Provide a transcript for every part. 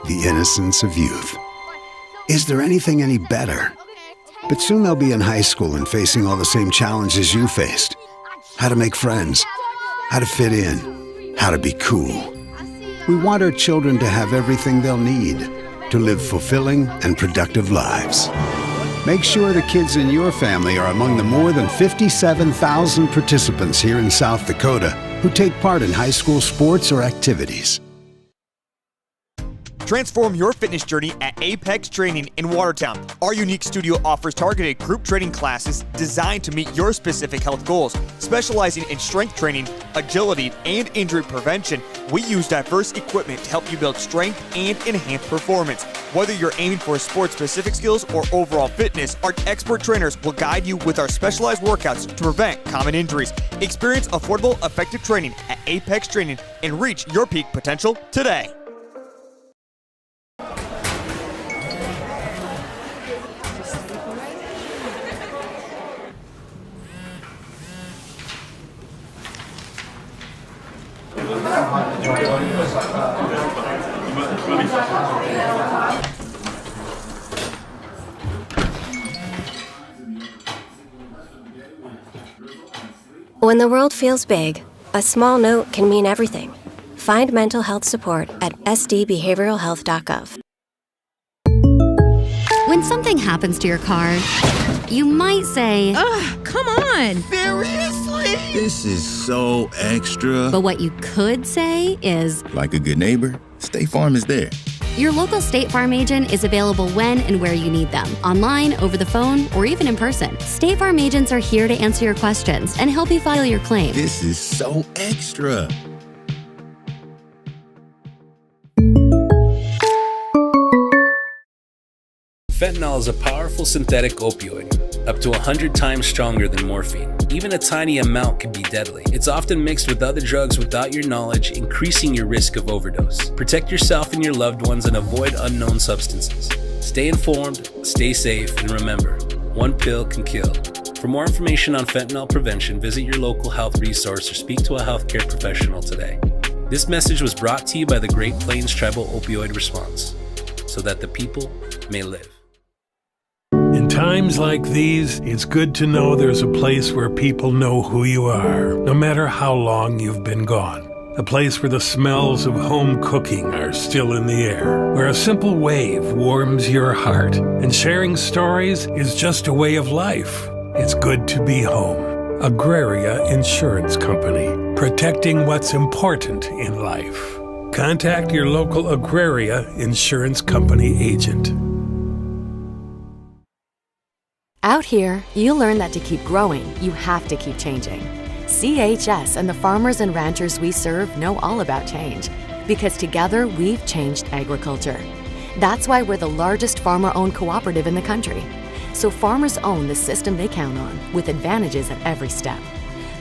the innocence of youth. Is there anything any better? But soon they'll be in high school and facing all the same challenges you faced. How to make friends, how to fit in, how to be cool. We want our children to have everything they'll need to live fulfilling and productive lives. Make sure the kids in your family are among the more than 57,000 participants here in South Dakota who take part in high school sports or activities. Transform your fitness journey at Apex Training in Watertown. Our unique studio offers targeted group training classes designed to meet your specific health goals. Specializing in strength training, agility, and injury prevention, we use diverse equipment to help you build strength and enhance performance. Whether you're aiming for sport-specific skills or overall fitness, our expert trainers will guide you with our specialized workouts to prevent common injuries. Experience affordable, effective training at Apex Training and reach your peak potential today. When the world feels big, a small note can mean everything. Find mental health support at sdbehavioralhealth.gov. When something happens to your car, you might say, "Ugh, come on! Seriously? This is so extra." But what you could say is, like a good neighbor, State Farm is there. your local State Farm agent is available when and where you need them, online, over the phone, or even in person. State Farm agents are here to answer your questions and help you file your claim. This is so extra. Fentanyl is a powerful synthetic opioid, up to 100 times stronger than morphine. Even a tiny amount can be deadly. It's often mixed with other drugs without your knowledge, increasing your risk of overdose. Protect yourself and your loved ones and avoid unknown substances. Stay informed, stay safe, and remember, one pill can kill. For more information on fentanyl prevention, visit your local health resource or speak to a healthcare professional today. This message was brought to you by the Great Plains Tribal Opioid Response, so that the people may live. In times like these, it's good to know there's a place where people know who you are, no matter how long you've been gone. A place where the smells of home cooking are still in the air, where a simple wave warms your heart, and sharing stories is just a way of life. It's good to be home. Agraria Insurance Company, protecting what's important in life. Contact your local Agraria Insurance Company agent. Out here, you learn that to keep growing, you have to keep changing. CHS and the farmers and ranchers we serve know all about change, because together we've changed agriculture. That's why we're the largest farmer-owned cooperative in the country. So farmers own the system they count on, with advantages at every step.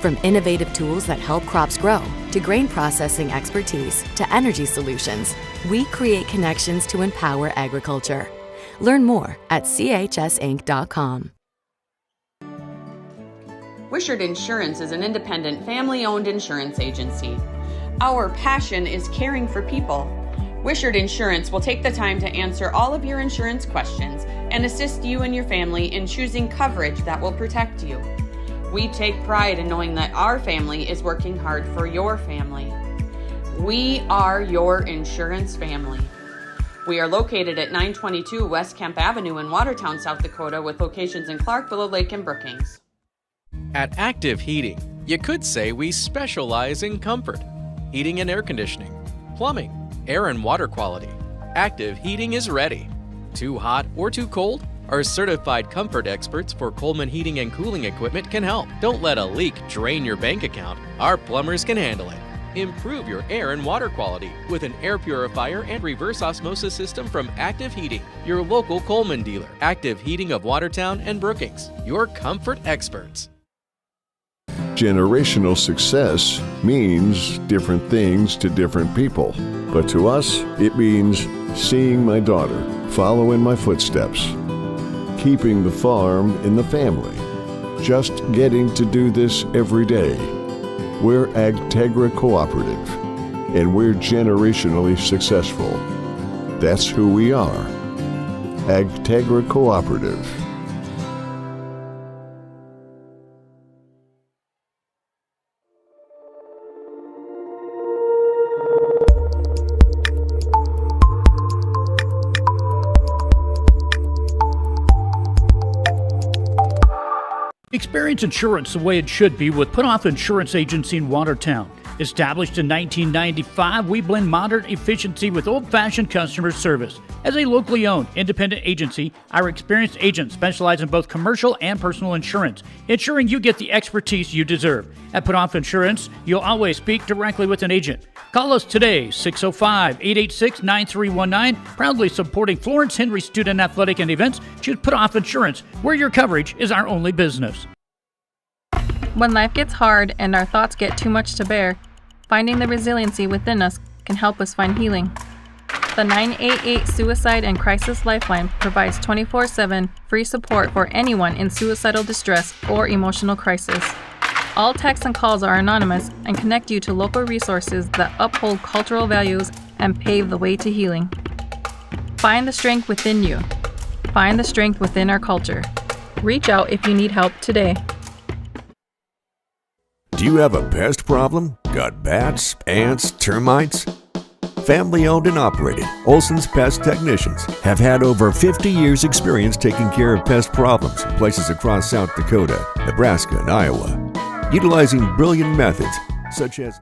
From innovative tools that help crops grow, to grain processing expertise, to energy solutions, we create connections to empower agriculture. Learn more at chsinc.com. Wishart Insurance is an independent, family-owned insurance agency. Our passion is caring for people. Wishart Insurance will take the time to answer all of your insurance questions and assist you and your family in choosing coverage that will protect you. We take pride in knowing that our family is working hard for your family. We are your insurance family. We are located at 922 West Kemp Avenue in Watertown, South Dakota, with locations in Clark, Willow Lake, and Brookings. At Active Heating, you could say we specialize in comfort, heating and air conditioning, plumbing, air and water quality. Active Heating is ready. Too hot or too cold? Our certified comfort experts for Coleman Heating and Cooling Equipment can help. Don't let a leak drain your bank account. Our plumbers can handle it. Improve your air and water quality with an air purifier and reverse osmosis system from Active Heating, your local Coleman dealer. Active Heating of Watertown and Brookings, your comfort experts. Generational success means different things to different people. But to us, it means seeing my daughter follow in my footsteps, keeping the farm in the family, just getting to do this every day. We're Agtegra Cooperative, and we're generationally successful. That's who we are. Agtegra Cooperative. Experience insurance the way it should be with Put Off Insurance Agency in Watertown. Established in 1995, we blend modern efficiency with old-fashioned customer service. As a locally owned, independent agency, our experienced agents specialize in both commercial and personal insurance, ensuring you get the expertise you deserve. At Put Off Insurance, you'll always speak directly with an agent. Call us today, 605-886-9319. Proudly supporting Florence Henry Student Athletic and Events. Choose Put Off Insurance, where your coverage is our only business. When life gets hard and our thoughts get too much to bear, finding the resiliency within us can help us find healing. The 988 Suicide and Crisis Lifeline provides 24/7 free support for anyone in suicidal distress or emotional crisis. All texts and calls are anonymous and connect you to local resources that uphold cultural values and pave the way to healing. Find the strength within you. Find the strength within our culture. Reach out if you need help today. Do you have a pest problem? Got bats, ants, termites? Family owned and operated, Olson's Pest Technicians have had over 50 years experience taking care of pest problems in places across South Dakota, Nebraska, and Iowa, utilizing brilliant methods such as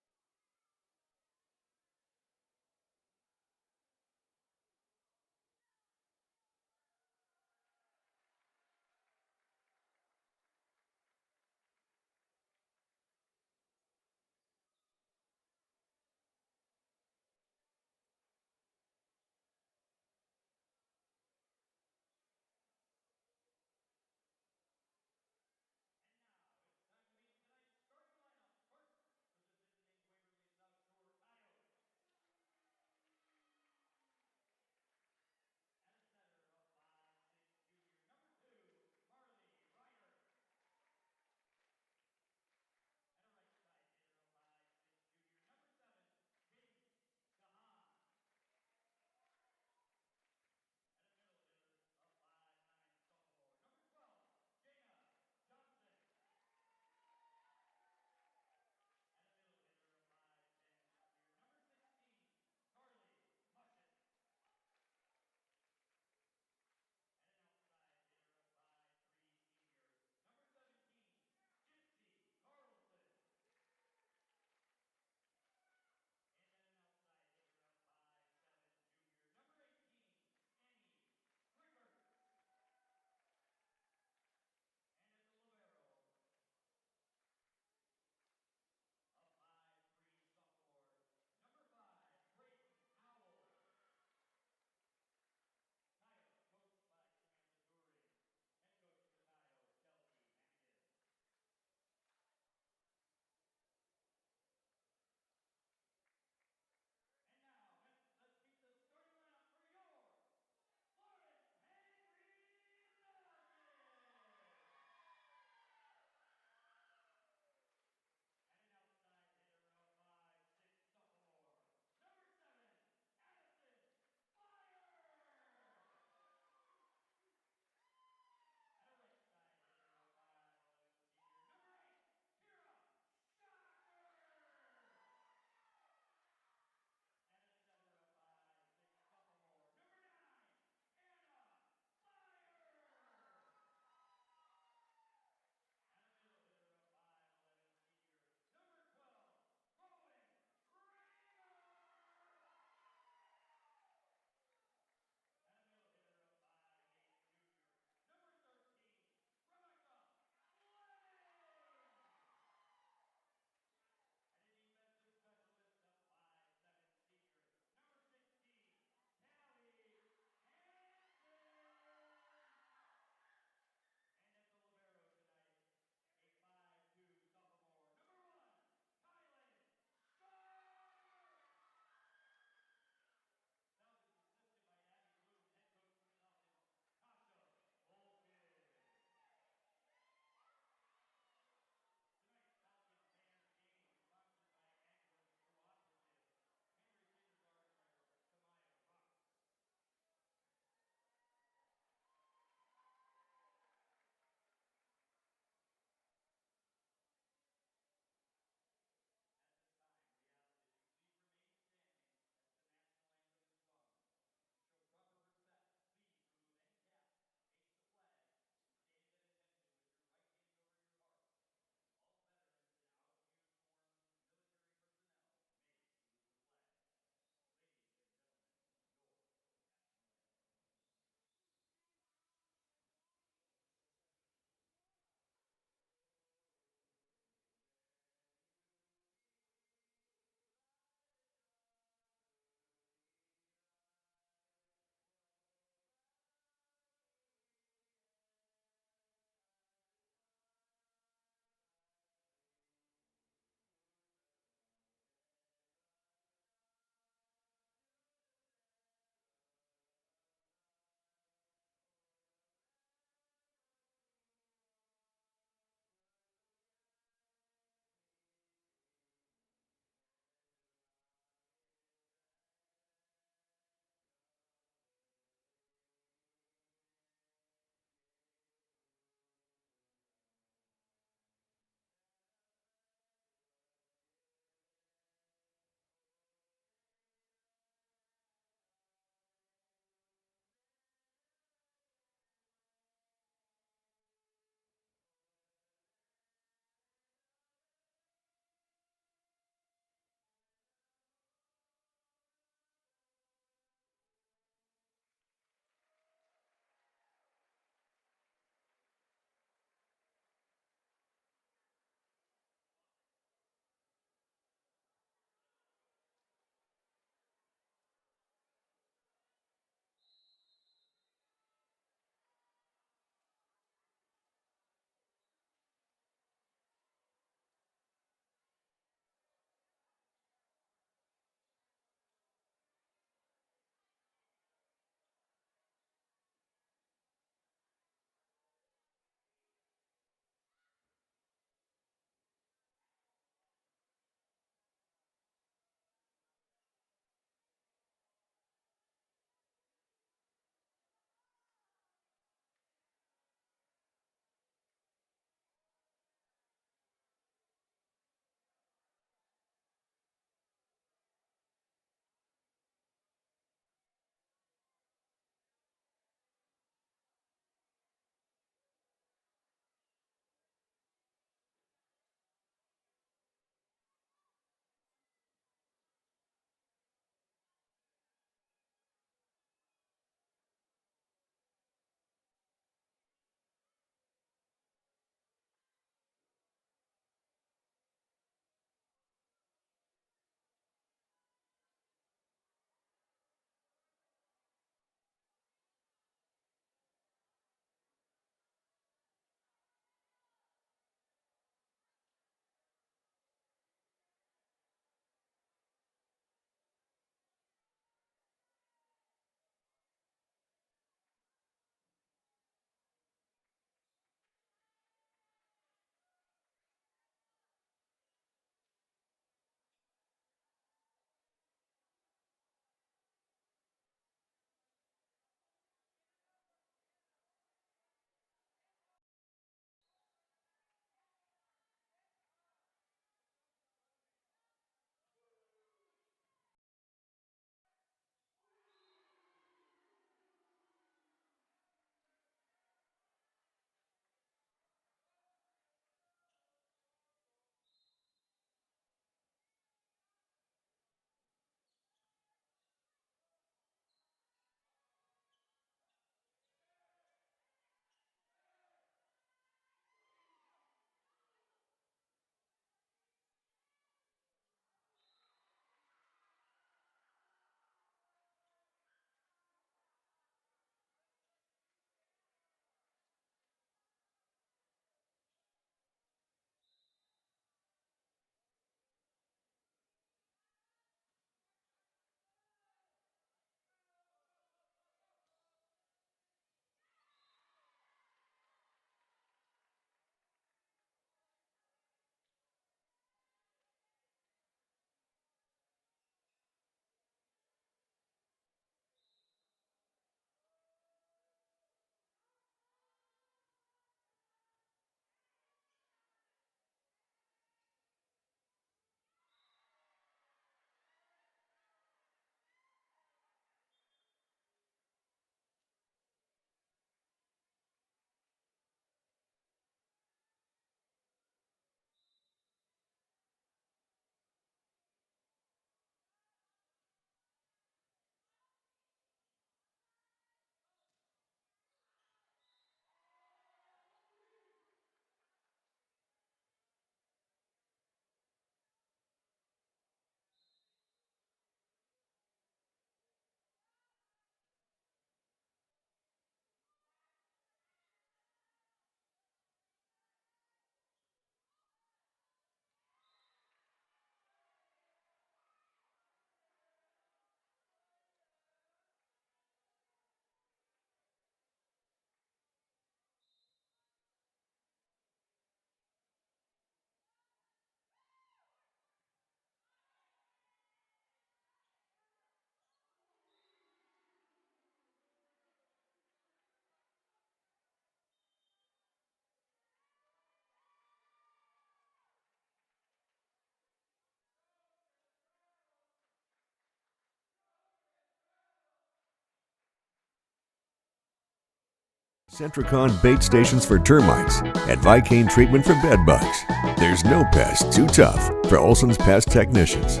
Centricon bait stations for termites, and Vicane treatment for bed bugs. There's no pest too tough for Olson's Pest Technicians.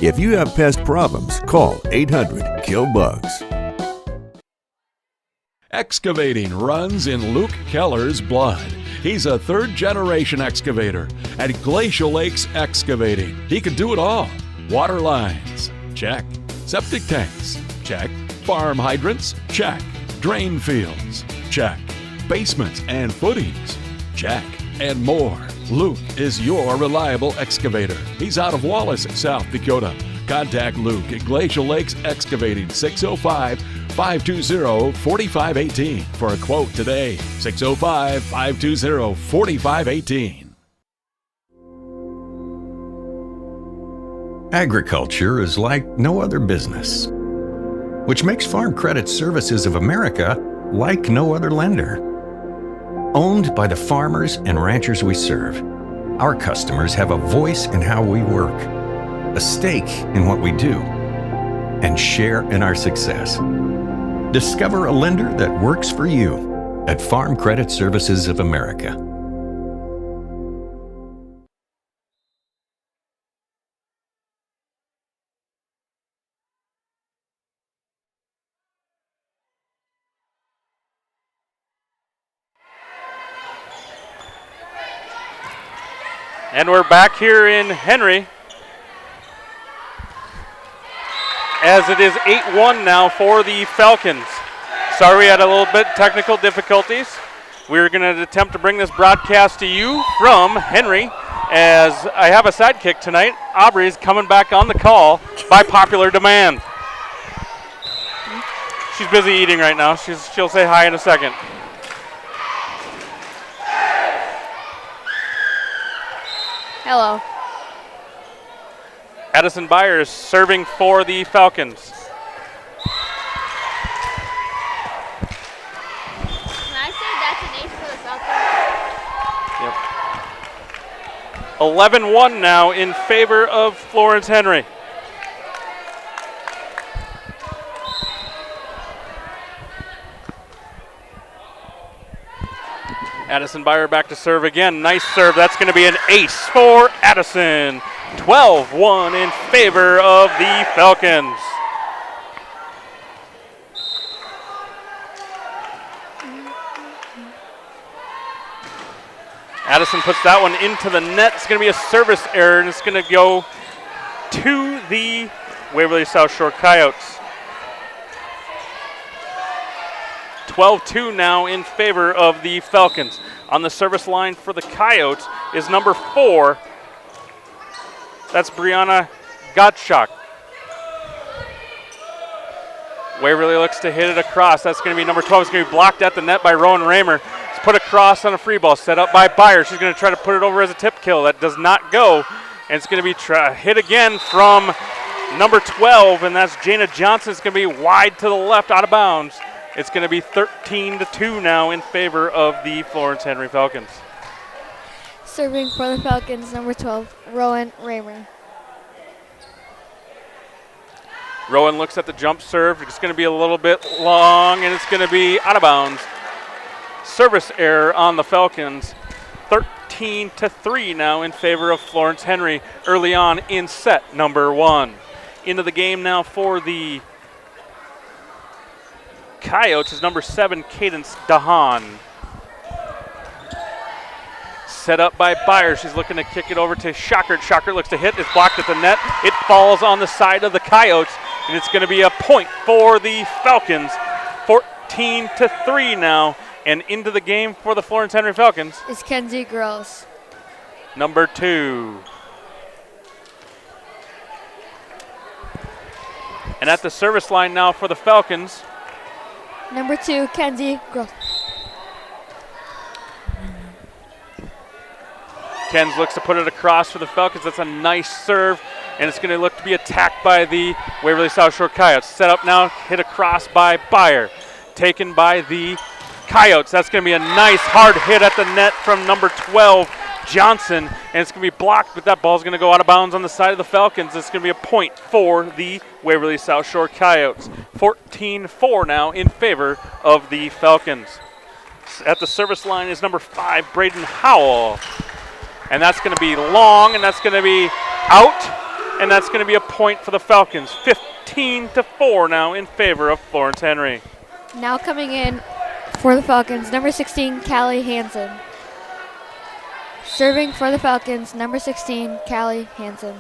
If you have pest problems, call 800-KILL-BUGS. Excavating runs in Luke Keller's blood. He's a third-generation excavator at Glacial Lakes Excavating. He can do it all. Water lines, check. Septic tanks, check. Farm hydrants, check. Drain fields, check. Basements and footings, check. And more. Luke is your reliable excavator. He's out of Wallace, South Dakota. Contact Luke at Glacial Lakes Excavating, 605-520-4518 for a quote today. 605-520-4518. Agriculture is like no other business, which makes Farm Credit Services of America like no other lender. Owned by the farmers and ranchers we serve, our customers have a voice in how we work, a stake in what we do, and share in our success. Discover a lender that works for you at Farm Credit Services of America. And we're back here in Henry, as it is 8-1 now for the Falcons. Sorry we had a little bit technical difficulties. We're going to attempt to bring this broadcast to you from Henry, as I have a sidekick tonight. Aubrey's coming back on the call by popular demand. She's busy eating right now. She'll say hi in a second. Hello. Addison Byers serving for the Falcons. Can I say that's an ace for the Falcons? Yep. 11-1 now in favor of Florence Henry. Addison Byer back to serve again. Nice serve. That's going to be an ace for Addison. 12-1 in favor of the Falcons. Addison puts that one into the net. It's going to be a service error, and it's going to go to the Waverly South Shore Coyotes. 12-2 now in favor of the Falcons. On the service line for the Coyotes is number 4. That's Brianna Gottschalk. Waverly looks to hit it across. That's going to be number 12. It's going to be blocked at the net by Rowan Raymer. It's put across on a free ball, set up by Byer. She's going to try to put it over as a tip kill. That does not go. And it's going to be hit again from number 12, and that's Jana Johnson. It's going to be wide to the left, out of bounds. It's going to be 13-2 now in favor of the Florence Henry Falcons. Serving for the Falcons, number 12, Rowan Raymer. Rowan looks at the jump serve. It's going to be a little bit long, and it's going to be out of bounds. Service error on the Falcons. 13-3 now in favor of Florence Henry early on in set number 1. Into the game now for the Coyotes is number 7, Cadence Dahan. Set up by Byer. She's looking to kick it over to Shockert. Shockert looks to hit. It's blocked at the net. It falls on the side of the Coyotes, and it's going to be a point for the Falcons. 14-3 now, and into the game for the Florence Henry Falcons is Kenzie Gross. Number 2. And at the service line now for the Falcons, number 2, Kenzie Gross. Kenz looks to put it across for the Falcons. That's a nice serve, and it's going to look to be attacked by the Waverly South Shore Coyotes. Set up now, hit across by Byer. Taken by the Coyotes. That's going to be a nice hard hit at the net from number 12, Johnson, and it's going to be blocked, but that ball's going to go out of bounds on the side of the Falcons. It's going to be a point for the Waverly South Shore Coyotes. 14-4 now in favor of the Falcons. At the service line is number 5, Braden Howell. And that's going to be long, and that's going to be out, and that's going to be a point for the Falcons. 15-4 now in favor of Florence Henry. Now coming in for the Falcons, number 16, Callie Hansen. Serving for the Falcons, number 16, Callie Hansen.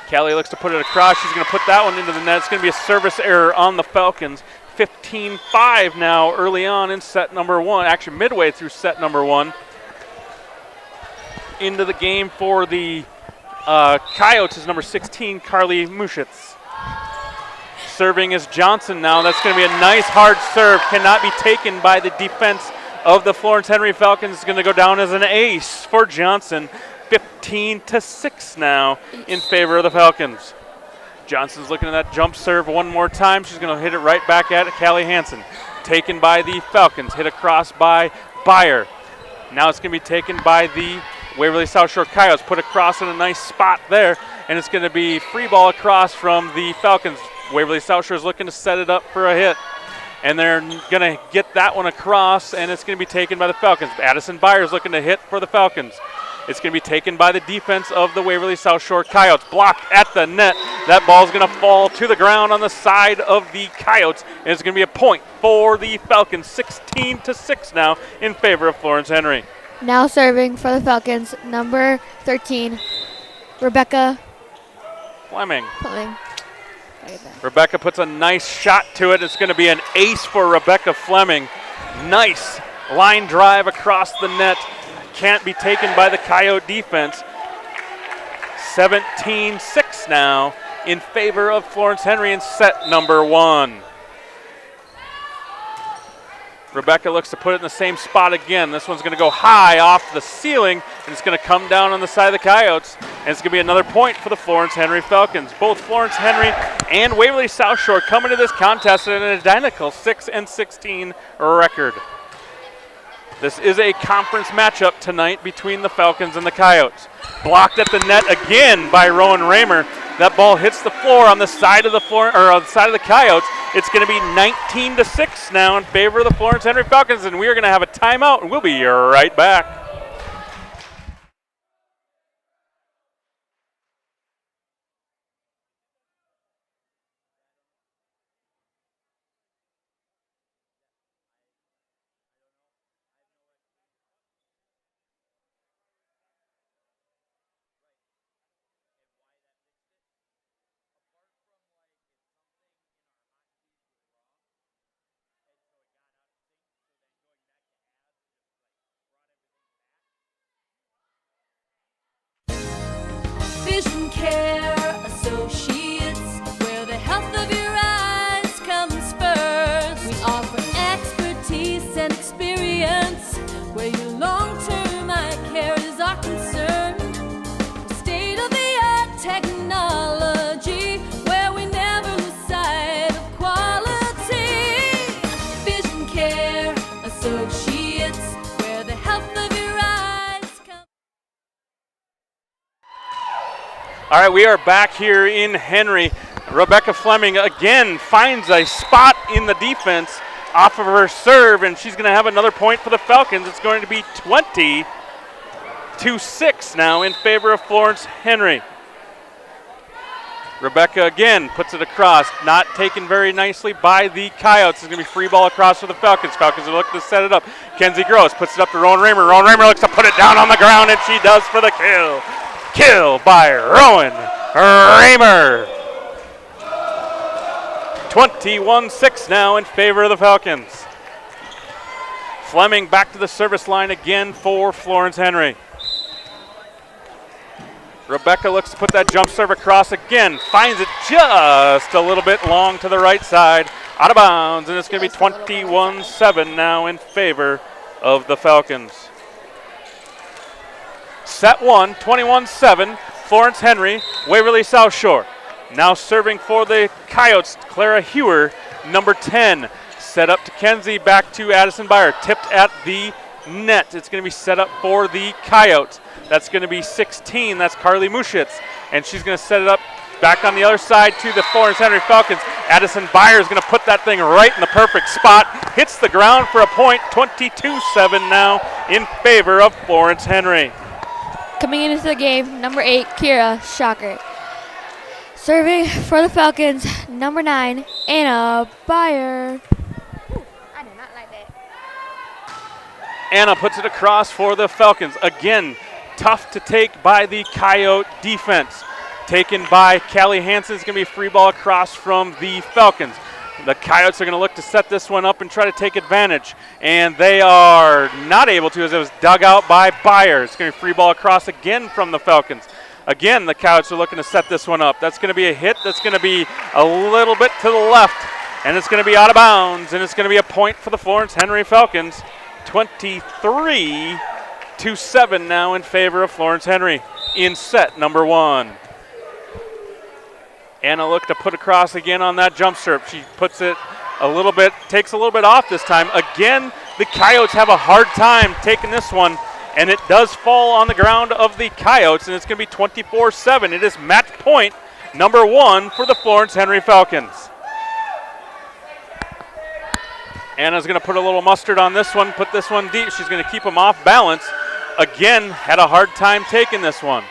Callie looks to put it across. She's going to put that one into the net. It's going to be a service error on the Falcons. 15-5 now early on in set number 1, actually midway through set number 1. Into the game for the Coyotes is number 16, Carly Muschitz. Serving is Johnson now. That's going to be a nice hard serve. Cannot be taken by the defense of the Florence Henry Falcons. It's going to go down as an ace for Johnson. 15-6 now in favor of the Falcons. Johnson's looking at that jump serve one more time. She's going to hit it right back at Callie Hansen. Taken by the Falcons. Hit across by Byer. Now it's going to be taken by the Waverly South Shore Coyotes. Put across in a nice spot there. And it's going to be free ball across from the Falcons. Waverly South Shore is looking to set it up for a hit. And they're going to get that one across, and it's going to be taken by the Falcons. Addison Byers looking to hit for the Falcons. It's going to be taken by the defense of the Waverly South Shore Coyotes. Blocked at the net. That ball is going to fall to the ground on the side of the Coyotes. And it's going to be a point for the Falcons. 16-6 now in favor of Florence Henry. Now serving for the Falcons, number 13, Rebecca Fleming. Fleming. Rebecca puts a nice shot to it. It's going to be an ace for Rebecca Fleming. Nice line drive across the net. Can't be taken by the Coyote defense. 17-6 now in favor of Florence Henry in set number 1. Rebecca looks to put it in the same spot again. This one's going to go high off the ceiling, and it's going to come down on the side of the Coyotes. And it's going to be another point for the Florence Henry Falcons. Both Florence Henry and Waverly South Shore come into this contest at an identical 6-16 record. This is a conference matchup tonight between the Falcons and the Coyotes. Blocked at the net again by Rowan Raymer. That ball hits the floor on the side of the Coyotes. It's going to be 19-6 now in favor of the Florence Henry Falcons, and we are going to have a timeout, and we'll be right back. Vision Care Associates, where the health of your eyes comes first. We offer expertise and experience, where your long-term eye care is our concern. State-of-the-art technology, where we never lose sight of quality. Vision Care Associates, where the health of your eyes comes. All right, we are back here in Henry. Rebecca Fleming again finds a spot in the defense off of her serve, and she's going to have another point for the Falcons. It's going to be 20-6 now in favor of Florence Henry. Rebecca again puts it across, not taken very nicely by the Coyotes. It's going to be free ball across for the Falcons. Falcons are looking to set it up. Kenzie Gross puts it up to Rowan Raymer. Rowan Raymer looks to put it down on the ground, and she does for the kill. Kill by Rowan Raymer. 21-6 now in favor of the Falcons. Fleming back to the service line again for Florence Henry. Rebecca looks to put that jump serve across again. Finds it just a little bit long to the right side. Out of bounds, and it's going to be 21-7 now in favor of the Falcons. Set 1, 21-7, Florence Henry, Waverly South Shore. Now serving for the Coyotes, Clara Hewer, number 10. Set up to Kenzie, back to Addison Byer. Tipped at the net. It's going to be set up for the Coyotes. That's going to be 16. That's Carly Muschitz. And she's going to set it up Back on the other side to the Florence Henry Falcons. Addison Byer is going to put that thing right in the perfect spot. Hits the ground for a point. 22-7 now in favor of Florence Henry. Coming into the game, number 8, Kira Shocker. Serving for the Falcons, number 9, Anna Byer. I did not like that. Anna puts it across for the Falcons. Again, tough to take by the Coyote defense. Taken by Callie Hansen. It's going to be a free ball across from the Falcons. The Coyotes are going to look to set this one up and try to take advantage. And they are not able to, as it was dug out by Byer. It's going to be a free ball across again from the Falcons. Again, the Coyotes are looking to set this one up. That's going to be a hit. That's going to be a little bit to the left. And it's going to be out of bounds. And it's going to be a point for the Florence Henry Falcons. 23-7 now in favor of Florence Henry in set number 1. Anna looked to put across again on that jump serve. She puts it a little bit, takes a little bit off this time. Again, the Coyotes have a hard time taking this one, and it does fall on the ground of the Coyotes, and it's going to be 24-7. It is match point number 1 for the Florence Henry Falcons. Anna's going to put a little mustard on this one, put this one deep. She's going to keep them off balance. Again, had a hard time taking this one.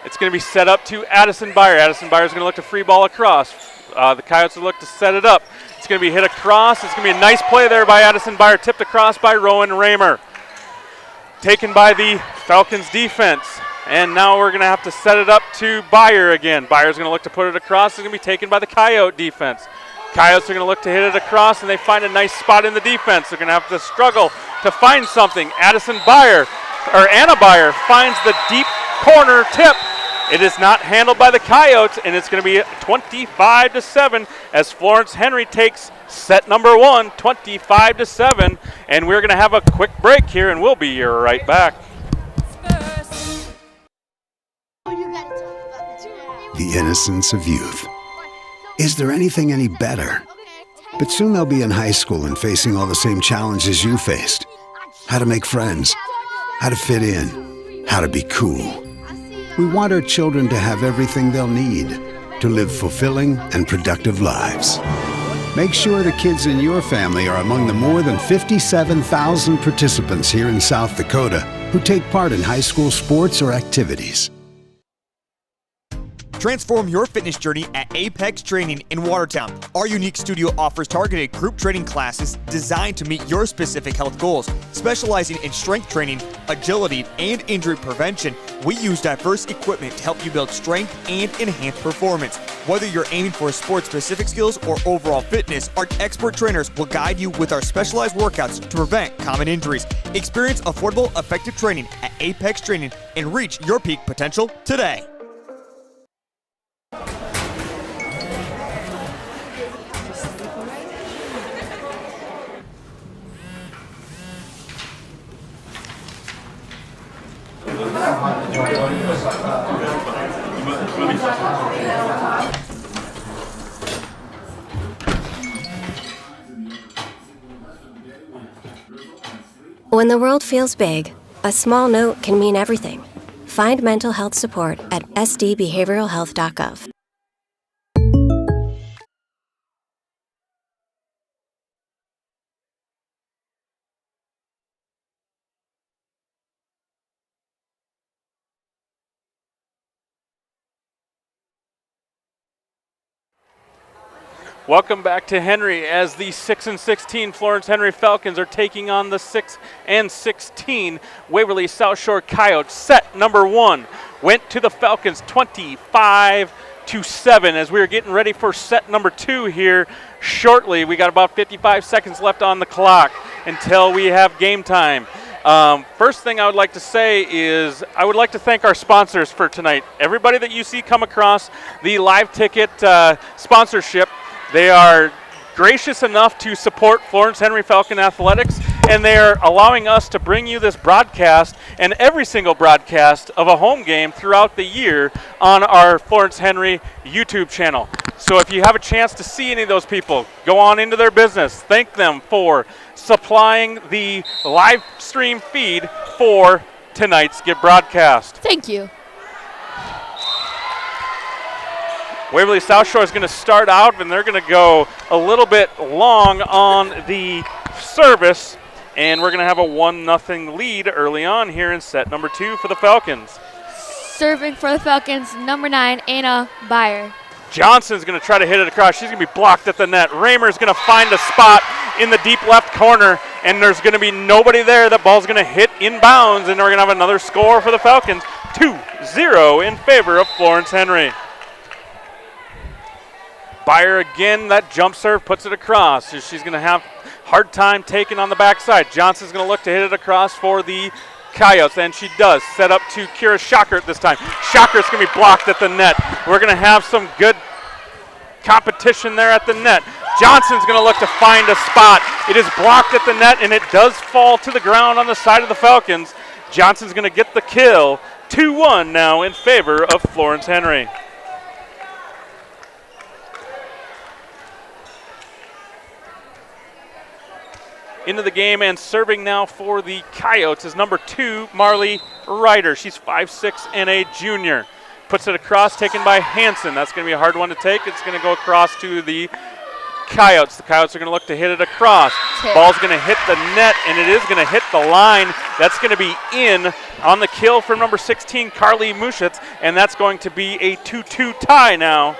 It's going to be set up to Addison Byer. Addison Byer is going to look to free ball across. The Coyotes will look to set it up. It's going to be hit across. It's going to be a nice play there by Addison Byer, tipped across by Rowan Raymer. Taken by the Falcons defense. And now we're going to have to set it up to Byer again. Byer's going to look to put it across. It's going to be taken by the Coyote defense. Coyotes are going to look to hit it across, and they find a nice spot in the defense. They're going to have to struggle to find something. Anna Byer finds the deep corner tip. It is not handled by the Coyotes, and it's going to be 25-7 as Florence Henry takes set number 1, 25-7. And we're going to have a quick break here, and we'll be right back. The innocence of youth. Is there anything any better? But soon they'll be in high school and facing all the same challenges you faced. How to make friends, how to fit in, how to be cool. We want our children to have everything they'll need to live fulfilling and productive lives. Make sure the kids in your family are among the more than 57,000 participants here in South Dakota who take part in high school sports or activities. Transform your fitness journey at Apex Training in Watertown. Our unique studio offers targeted group training classes designed to meet your specific health goals. Specializing in strength training, agility, and injury prevention, we use diverse equipment to help you build strength and enhance performance. Whether you're aiming for sport-specific skills or overall fitness, our expert trainers will guide you with our specialized workouts to prevent common injuries. Experience affordable, effective training at Apex Training and reach your peak potential today. When the world feels big, a small note can mean everything. Find mental health support at sdbehavioralhealth.gov. Welcome back to Henry as the 6-16 Florence Henry Falcons are taking on the 6-16 Waverly South Shore Coyotes. Set number 1 went to the Falcons 25-7 as we are getting ready for set number 2 here shortly. We got about 55 seconds left on the clock until we have game time. First thing I would like to say is I would like to thank our sponsors for tonight. Everybody that you see come across the live ticket sponsorship, they are gracious enough to support Florence Henry Falcon Athletics, and they are allowing us to bring you this broadcast and every single broadcast of a home game throughout the year on our Florence Henry YouTube channel. So if you have a chance to see any of those people, go on into their business. Thank them for supplying the live stream feed for tonight's broadcast. Thank you. Waverly South Shore is going to start out, and they're going to go a little bit long on the service, and we're going to have a 1-0 lead early on here in set number 2 for the Falcons. Serving for the Falcons, number 9, Anna Byer. Johnson's going to try to hit it across. She's going to be blocked at the net. Raymer's going to find a spot in the deep left corner, and there's going to be nobody there. That ball's going to hit inbounds, and we're going to have another score for the Falcons, 2-0 in favor of Florence Henry. Byer again, that jump serve puts it across. She's going to have hard time taking on the backside. Johnson's going to look to hit it across for the Coyotes, and she does. Set up to Kira Schockert this time. Schockert's going to be blocked at the net. We're going to have some good competition there at the net. Johnson's going to look to find a spot. It is blocked at the net, and it does fall to the ground on the side of the Falcons. Johnson's going to get the kill. 2-1 now in favor of Florence Henry. Into the game and serving now for the Coyotes is number 2, Marley Ryder. She's 5'6" and a junior. Puts it across, taken by Hansen. That's going to be a hard one to take. It's going to go across to the Coyotes. The Coyotes are going to look to hit it across. Ball's going to hit the net, and it is going to hit the line. That's going to be in on the kill from number 16, Carly Muschitz, and that's going to be a 2-2 tie now.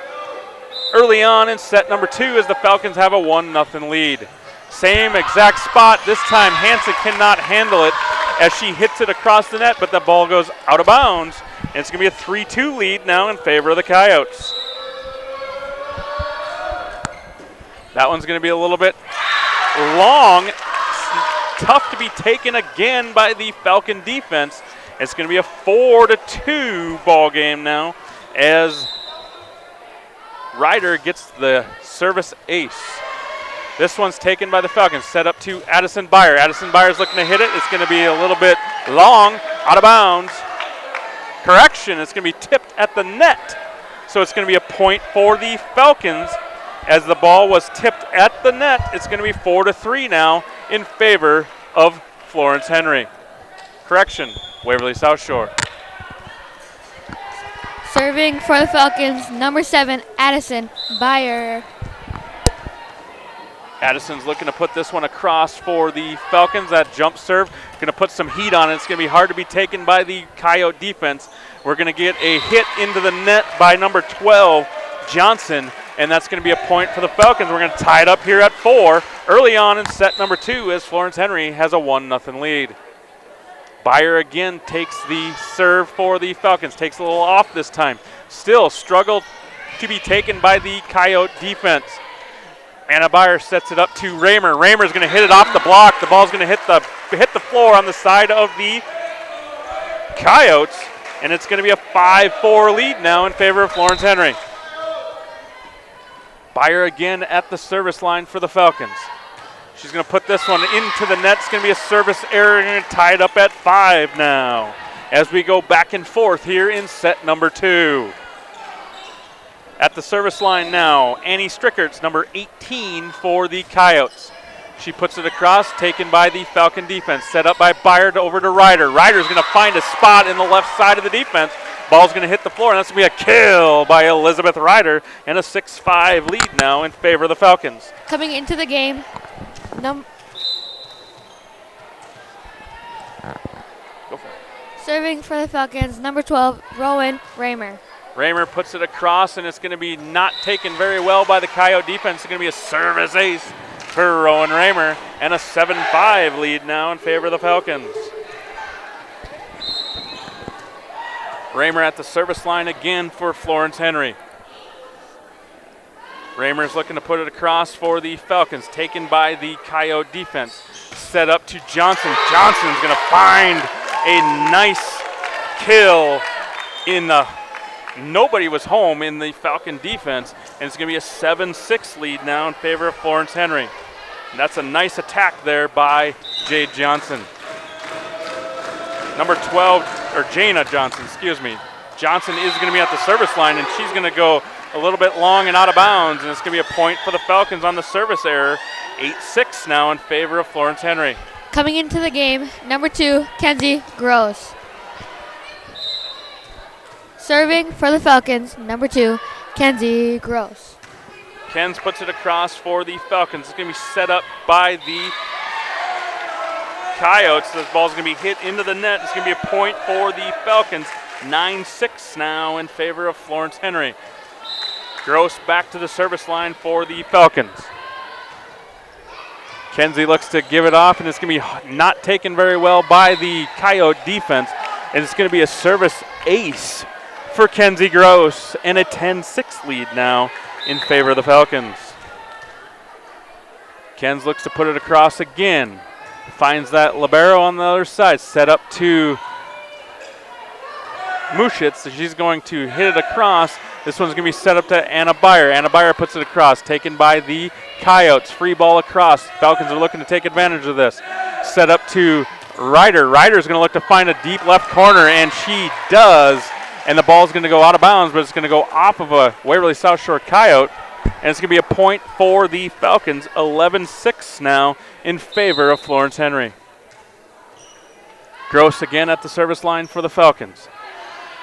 Early on in set number 2 as the Falcons have a 1-0 lead. Same exact spot. This time Hansen cannot handle it as she hits it across the net, but the ball goes out of bounds. And it's going to be a 3-2 lead now in favor of the Coyotes. That one's going to be a little bit long. Tough to be taken again by the Falcon defense. It's going to be a 4-2 ball game now as Ryder gets the service ace. This one's taken by the Falcons, set up to Addison Byer. Addison Byer's looking to hit it. It's going to be a little bit long, out of bounds. Correction, it's going to be tipped at the net. So it's going to be a point for the Falcons. As the ball was tipped at the net, it's going to be 4-3 now in favor of Florence Henry. Correction, Waverly South Shore. Serving for the Falcons, number 7, Addison Byer. Addison's looking to put this one across for the Falcons. That jump serve going to put some heat on it. It's going to be hard to be taken by the Coyote defense. We're going to get a hit into the net by number 12, Johnson, and that's going to be a point for the Falcons. We're going to tie it up here at 4 early on in set number 2 as Florence Henry has a 1-0 lead. Byer again takes the serve for the Falcons. Takes a little off this time. Still struggled to be taken by the Coyote defense. Anna Byer sets it up to Raymer. Raymer's going to hit it off the block. The ball's going to hit the floor on the side of the Coyotes, and it's going to be a 5-4 lead now in favor of Florence Henry. Byer again at the service line for the Falcons. She's going to put this one into the net. It's going to be a service error, and going to tie it up at 5 now as we go back and forth here in set number 2. At the service line now, Annie Strickert's number 18 for the Coyotes. She puts it across, taken by the Falcon defense. Set up by Byer over to Ryder. Ryder's going to find a spot in the left side of the defense. Ball's going to hit the floor, and that's going to be a kill by Elizabeth Ryder, and a 6-5 lead now in favor of the Falcons. Coming into the game, serving for the Falcons, number 12, Rowan Raymer. Raymer puts it across, and it's going to be not taken very well by the Coyote defense. It's going to be a service ace for Rowan Raymer, and a 7-5 lead now in favor of the Falcons. Raymer at the service line again for Florence Henry. Raymer's looking to put it across for the Falcons, taken by the Coyote defense. Set up to Johnson. Johnson's going to find a nice kill in the nobody was home in the Falcon defense, and it's going to be a 7-6 lead now in favor of Florence Henry. And that's a nice attack there by Jade Johnson. Number 12, or Jana Johnson, excuse me. Johnson is going to be at the service line, and she's going to go a little bit long and out of bounds, and it's going to be a point for the Falcons on the service error. 8-6 now in favor of Florence Henry. Coming into the game, number 2, Kenzie Gross. Serving for the Falcons, number 2, Kenzie Gross. Kenz puts it across for the Falcons. It's going to be set up by the Coyotes. This ball's going to be hit into the net. It's going to be a point for the Falcons. 9-6 now in favor of Florence Henry. Gross back to the service line for the Falcons. Kenzie looks to give it off, and it's going to be not taken very well by the Coyote defense. And it's going to be a service ace for Kenzie Gross, and a 10-6 lead now in favor of the Falcons. Kenz looks to put it across again. Finds that libero on the other side. Set up to Mushitz. So she's going to hit it across. This one's going to be set up to Anna Beyer. Anna Beyer puts it across. Taken by the Coyotes. Free ball across. Falcons are looking to take advantage of this. Set up to Ryder. Ryder's going to look to find a deep left corner, and she does. And the ball's going to go out of bounds, but it's going to go off of a Waverly South Shore Coyote. And it's going to be a point for the Falcons. 11-6 now in favor of Florence Henry. Gross again at the service line for the Falcons.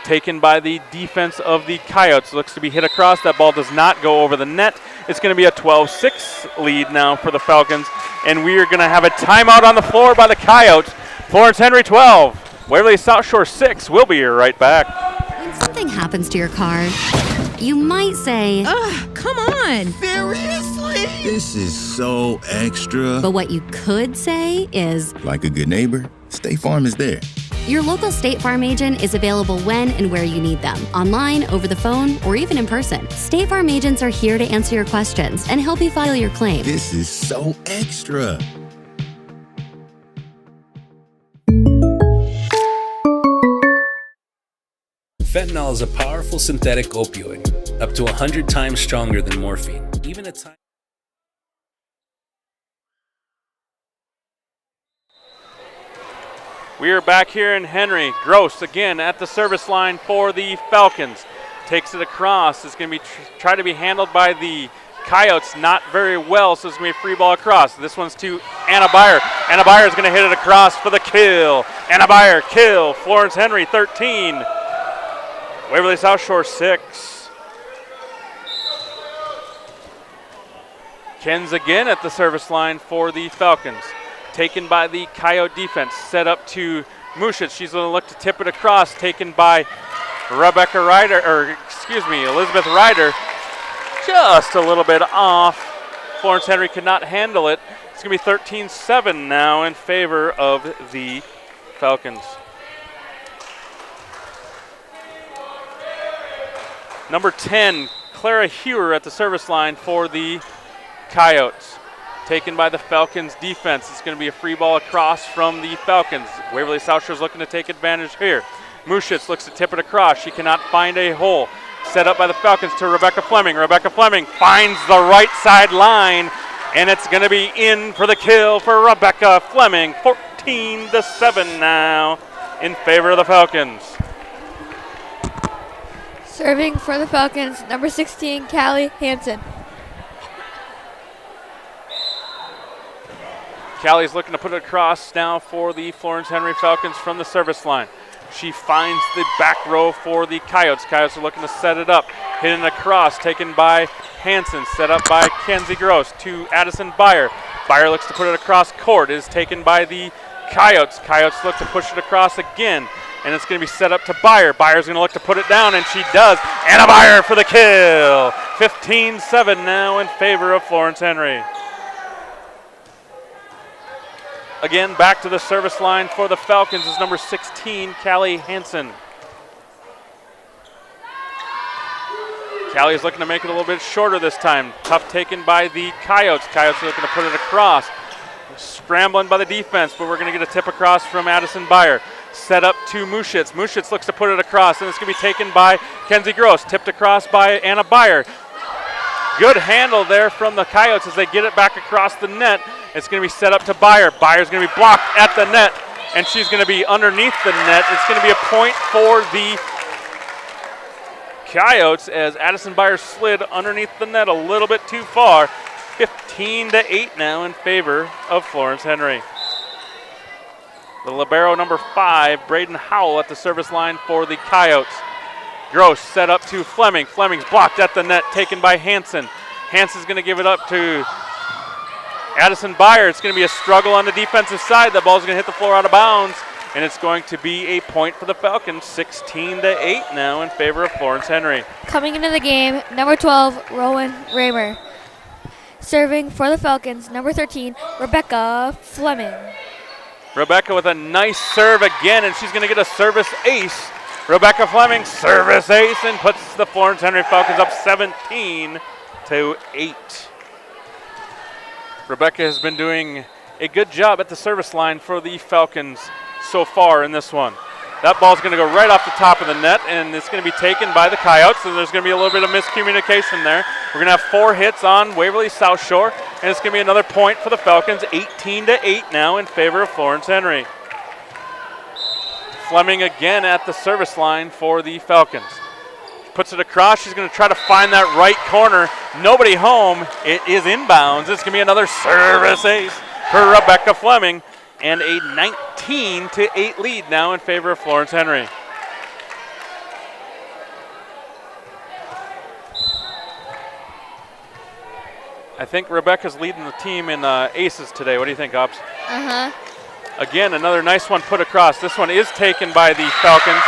Taken by the defense of the Coyotes. Looks to be hit across. That ball does not go over the net. It's going to be a 12-6 lead now for the Falcons. And we are going to have a timeout on the floor by the Coyotes. Florence Henry 12, Waverly South Shore 6. We'll be right back. When something happens to your car, you might say, ugh, come on. Seriously? This is so extra. But what you could say is, like a good neighbor, State Farm is there. Your local State Farm agent is available when and where you need them, online, over the phone, or even in person. State Farm agents are here to answer your questions and help you file your claim. This is so extra. Fentanyl is a powerful synthetic opioid, up to 100 times stronger than morphine. Even a time. We are back here in Henry. Gross again at the service line for the Falcons. Takes it across. It's going to be try to be handled by the Coyotes not very well, so it's going to be a free ball across. This one's to Anna Beyer. Anna Beyer is going to hit it across for the kill. Anna Beyer, kill. Florence Henry, 13. Waverly South Shore, 6. Kenz again at the service line for the Falcons. Taken by the Coyote defense. Set up to Mushitz. She's going to look to tip it across. Taken by Elizabeth Ryder. Just a little bit off. Florence Henry could not handle it. It's going to be 13-7 now in favor of the Falcons. Number 10, Clara Hewer at the service line for the Coyotes. Taken by the Falcons defense. It's going to be a free ball across from the Falcons. Waverly South Shore is looking to take advantage here. Mushitz looks to tip it across. She cannot find a hole. Set up by the Falcons to Rebecca Fleming. Rebecca Fleming finds the right side line, and it's going to be in for the kill for Rebecca Fleming. 14-7 now in favor of the Falcons. Serving for the Falcons, number 16, Callie Hansen. Callie's looking to put it across now for the Florence Henry Falcons from the service line. She finds the back row for the Coyotes. Coyotes are looking to set it up. Hitting across, taken by Hansen. Set up by Kenzie Gross to Addison Beyer. Beyer looks to put it across court. It is taken by the Coyotes. Coyotes look to push it across again. And it's going to be set up to Beyer. Bayer's going to look to put it down, and she does. Anna Beyer for the kill. 15-7 now in favor of Florence Henry. Again, back to the service line for the Falcons is number 16, Callie Hansen. Callie is looking to make it a little bit shorter this time. Tough taken by the Coyotes. Coyotes are looking to put it across. Scrambling by the defense, but we're going to get a tip across from Addison Beyer. Set up to Mushitz. Mushitz looks to put it across, and it's going to be taken by Kenzie Gross. Tipped across by Anna Beyer. Good handle there from the Coyotes as they get it back across the net. It's going to be set up to Beyer. Bayer's going to be blocked at the net, and she's going to be underneath the net. It's going to be a point for the Coyotes as Addison Beyer slid underneath the net a little bit too far. 15-8 now in favor of Florence Henry. The libero number 5, Braden Howell at the service line for the Coyotes. Gross set up to Fleming. Fleming's blocked at the net, taken by Hansen. Hansen's going to give it up to Addison Byer. It's going to be a struggle on the defensive side. That ball's going to hit the floor out of bounds, and it's going to be a point for the Falcons, 16-8 now in favor of Florence Henry. Coming into the game, number 12, Rowan Raymer. Serving for the Falcons, number 13, Rebecca Fleming. Rebecca with a nice serve again, and she's going to get a service ace. Rebecca Fleming, service ace, and puts the Florence Henry Falcons up 17-8. Rebecca has been doing a good job at the service line for the Falcons so far in this one. That ball's going to go right off the top of the net, and it's going to be taken by the Coyotes, so there's going to be a little bit of miscommunication there. We're going to have 4 hits on Waverly South Shore, and it's going to be another point for the Falcons, 18-8 now in favor of Florence Henry. Fleming again at the service line for the Falcons. Puts it across. She's going to try to find that right corner. Nobody home. It is inbounds. It's going to be another service ace for Rebecca Fleming, and a 19-8 lead now in favor of Florence Henry. I think Rebecca's leading the team in aces today. What do you think, Ops? Uh-huh. Again, another nice one put across. This one is taken by the Falcons.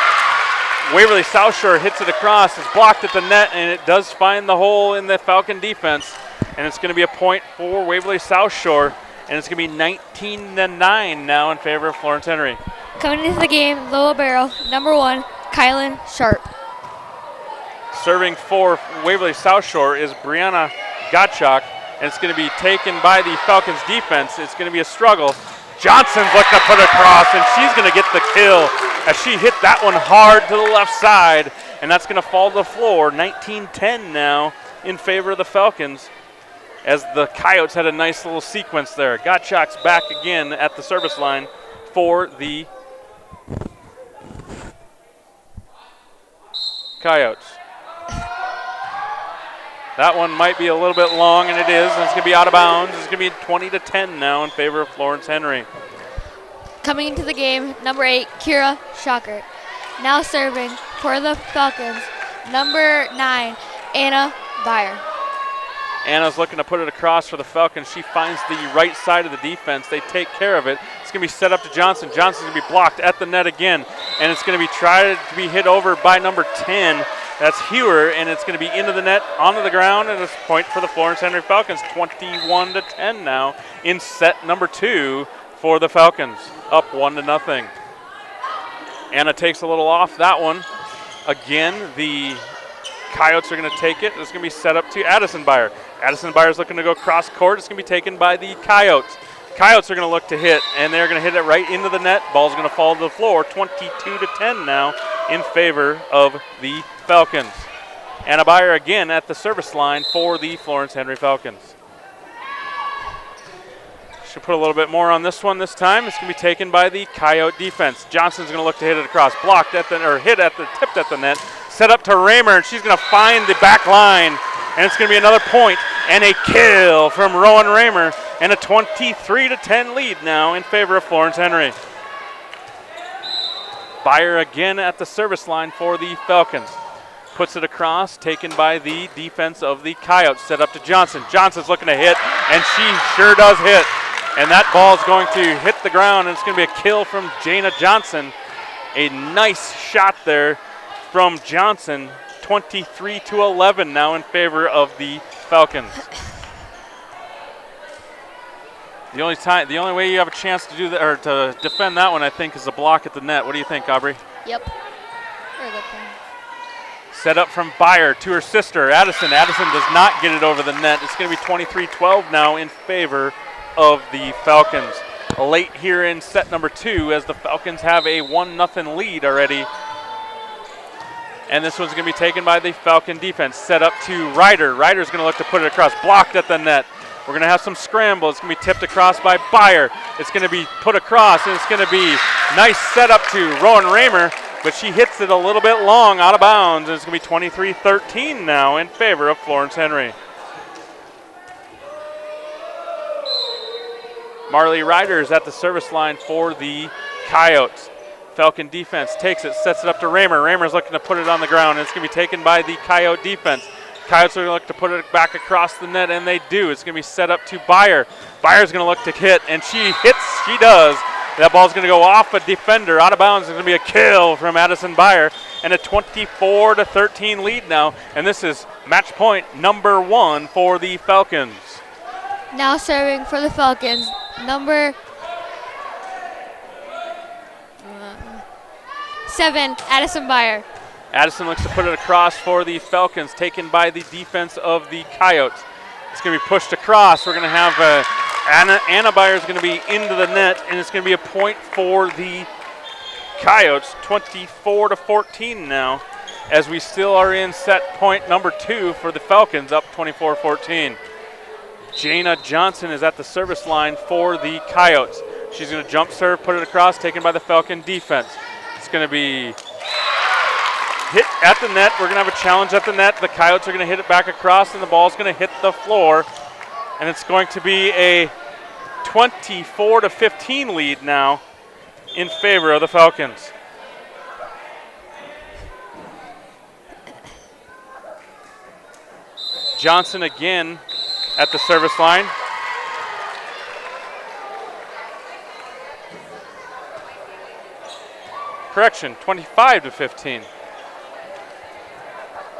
Waverly South Shore hits it across. It's blocked at the net, and it does find the hole in the Falcon defense. And it's going to be a point for Waverly South Shore. And it's going to be 19-9 now in favor of Florence Henry. Coming into the game, lower barrel, number 1, Kylan Sharp. Serving for Waverly South Shore is Brianna Gottschalk. And it's going to be taken by the Falcons defense. It's going to be a struggle. Johnson's looking to put it across, and she's going to get the kill as she hit that one hard to the left side, and that's going to fall to the floor. 19-10 now in favor of the Falcons, as the Coyotes had a nice little sequence there. Gottschalk's back again at the service line for the Coyotes. That one might be a little bit long, and it is. And it's going to be out of bounds. It's going to be 20-10 now in favor of Florence Henry. Coming into the game, number 8, Kira Shocker. Now serving for the Falcons, number 9, Anna Byer. Anna's looking to put it across for the Falcons. She finds the right side of the defense. They take care of it. It's going to be set up to Johnson. Johnson's going to be blocked at the net again, and it's going to be tried to be hit over by number 10. That's Hewer, and it's going to be into the net, onto the ground, and it's a point for the Florence Henry Falcons. 21-10 now in set number 2 for the Falcons, up 1-0. Anna takes a little off that one. Again, the Coyotes are going to take it. It's going to be set up to Addison Byer. Addison Byer's looking to go cross court. It's going to be taken by the Coyotes. Coyotes are going to look to hit, and they're going to hit it right into the net. Ball's going to fall to the floor. 22-10 now in favor of the Falcons. Anna Byer again at the service line for the Florence Henry Falcons. She'll put a little bit more on this one this time. It's going to be taken by the Coyote defense. Johnson's going to look to hit it across. Blocked at the, or hit at the, tipped at the net. Set up to Raymer, and she's going to find the back line. And it's going to be another point and a kill from Rowan Raymer, and a 23-10 lead now in favor of Florence Henry. Byer again at the service line for the Falcons. Puts it across, taken by the defense of the Coyotes. Set up to Johnson. Johnson's looking to hit, and she sure does hit. And that ball is going to hit the ground, and it's going to be a kill from Jana Johnson. A nice shot there from Johnson. 23-11 now in favor of the Falcons. The only way you have a chance to do that, or to defend that one, I think, is a block at the net. What do you think, Aubrey? Yep. Very good thing. Set up from Byer to her sister, Addison. Addison does not get it over the net. It's going to be 23-12 now in favor of the Falcons. Late here in set number 2, as the Falcons have a 1-0 lead already. And this one's going to be taken by the Falcon defense. Set up to Ryder. Ryder's going to look to put it across. Blocked at the net. We're going to have some scramble. It's going to be tipped across by Byer. It's going to be put across, and it's going to be nice set up to Rowan Raymer, but she hits it a little bit long out of bounds, and it's going to be 23-13 now in favor of Florence Henry. Marley Ryder is at the service line for the Coyotes. Falcon defense takes it, sets it up to Raymer. Raymer's looking to put it on the ground, and it's going to be taken by the Coyote defense. Coyotes are going to look to put it back across the net, and they do. It's going to be set up to Byer. Byer's going to look to hit, and she hits. She does. That ball's going to go off a defender. Out of bounds. It's going to be a kill from Addison Byer, and a 24-13 lead now. And this is match point number 1 for the Falcons. Now serving for the Falcons, number 7, Addison Byer. Addison looks to put it across for the Falcons, taken by the defense of the Coyotes. It's going to be pushed across. We're going to have Anna Byer is going to be into the net, and it's going to be a point for the Coyotes, 24-14 now, as we still are in set point number 2 for the Falcons, up 24-14. Jana Johnson is at the service line for the Coyotes. She's going to jump serve, put it across, taken by the Falcon defense. It's going to be hit at the net. We're going to have a challenge at the net. The Coyotes are going to hit it back across, and the ball's going to hit the floor. And it's going to be a 24-15 lead now in favor of the Falcons. Johnson again at the service line. Correction, 25-15.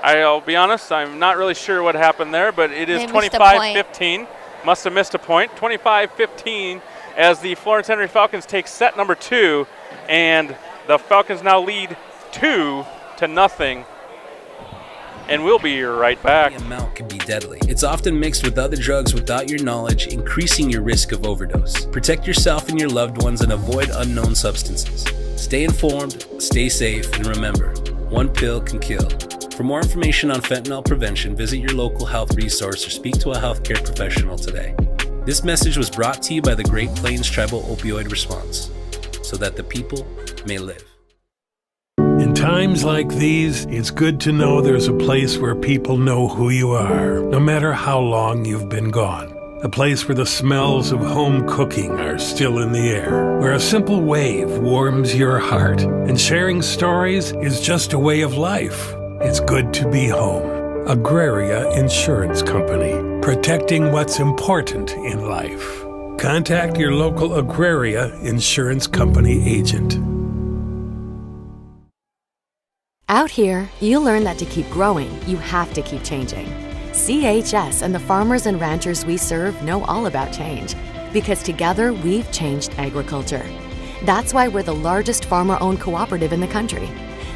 I'll be honest, I'm not really sure what happened there, but it is 25-15. Must have missed a point. 25-15 as the Florence Henry Falcons take set number 2, and the Falcons now lead 2-0. And we'll be right back. The amount can be deadly. It's often mixed with other drugs without your knowledge, increasing your risk of overdose. Protect yourself and your loved ones and avoid unknown substances. Stay informed, stay safe, and remember, one pill can kill. For more information on fentanyl prevention, visit your local health resource or speak to a healthcare professional today. This message was brought to you by the Great Plains Tribal Opioid Response, so that the people may live. In times like these, it's good to know there's a place where people know who you are, no matter how long you've been gone. A place where the smells of home cooking are still in the air, where a simple wave warms your heart, and sharing stories is just a way of life. It's good to be home. Agraria Insurance Company, protecting what's important in life. Contact your local Agraria Insurance Company agent. Out here, you learn that to keep growing, you have to keep changing. CHS and the farmers and ranchers we serve know all about change, because together we've changed agriculture. That's why we're the largest farmer-owned cooperative in the country.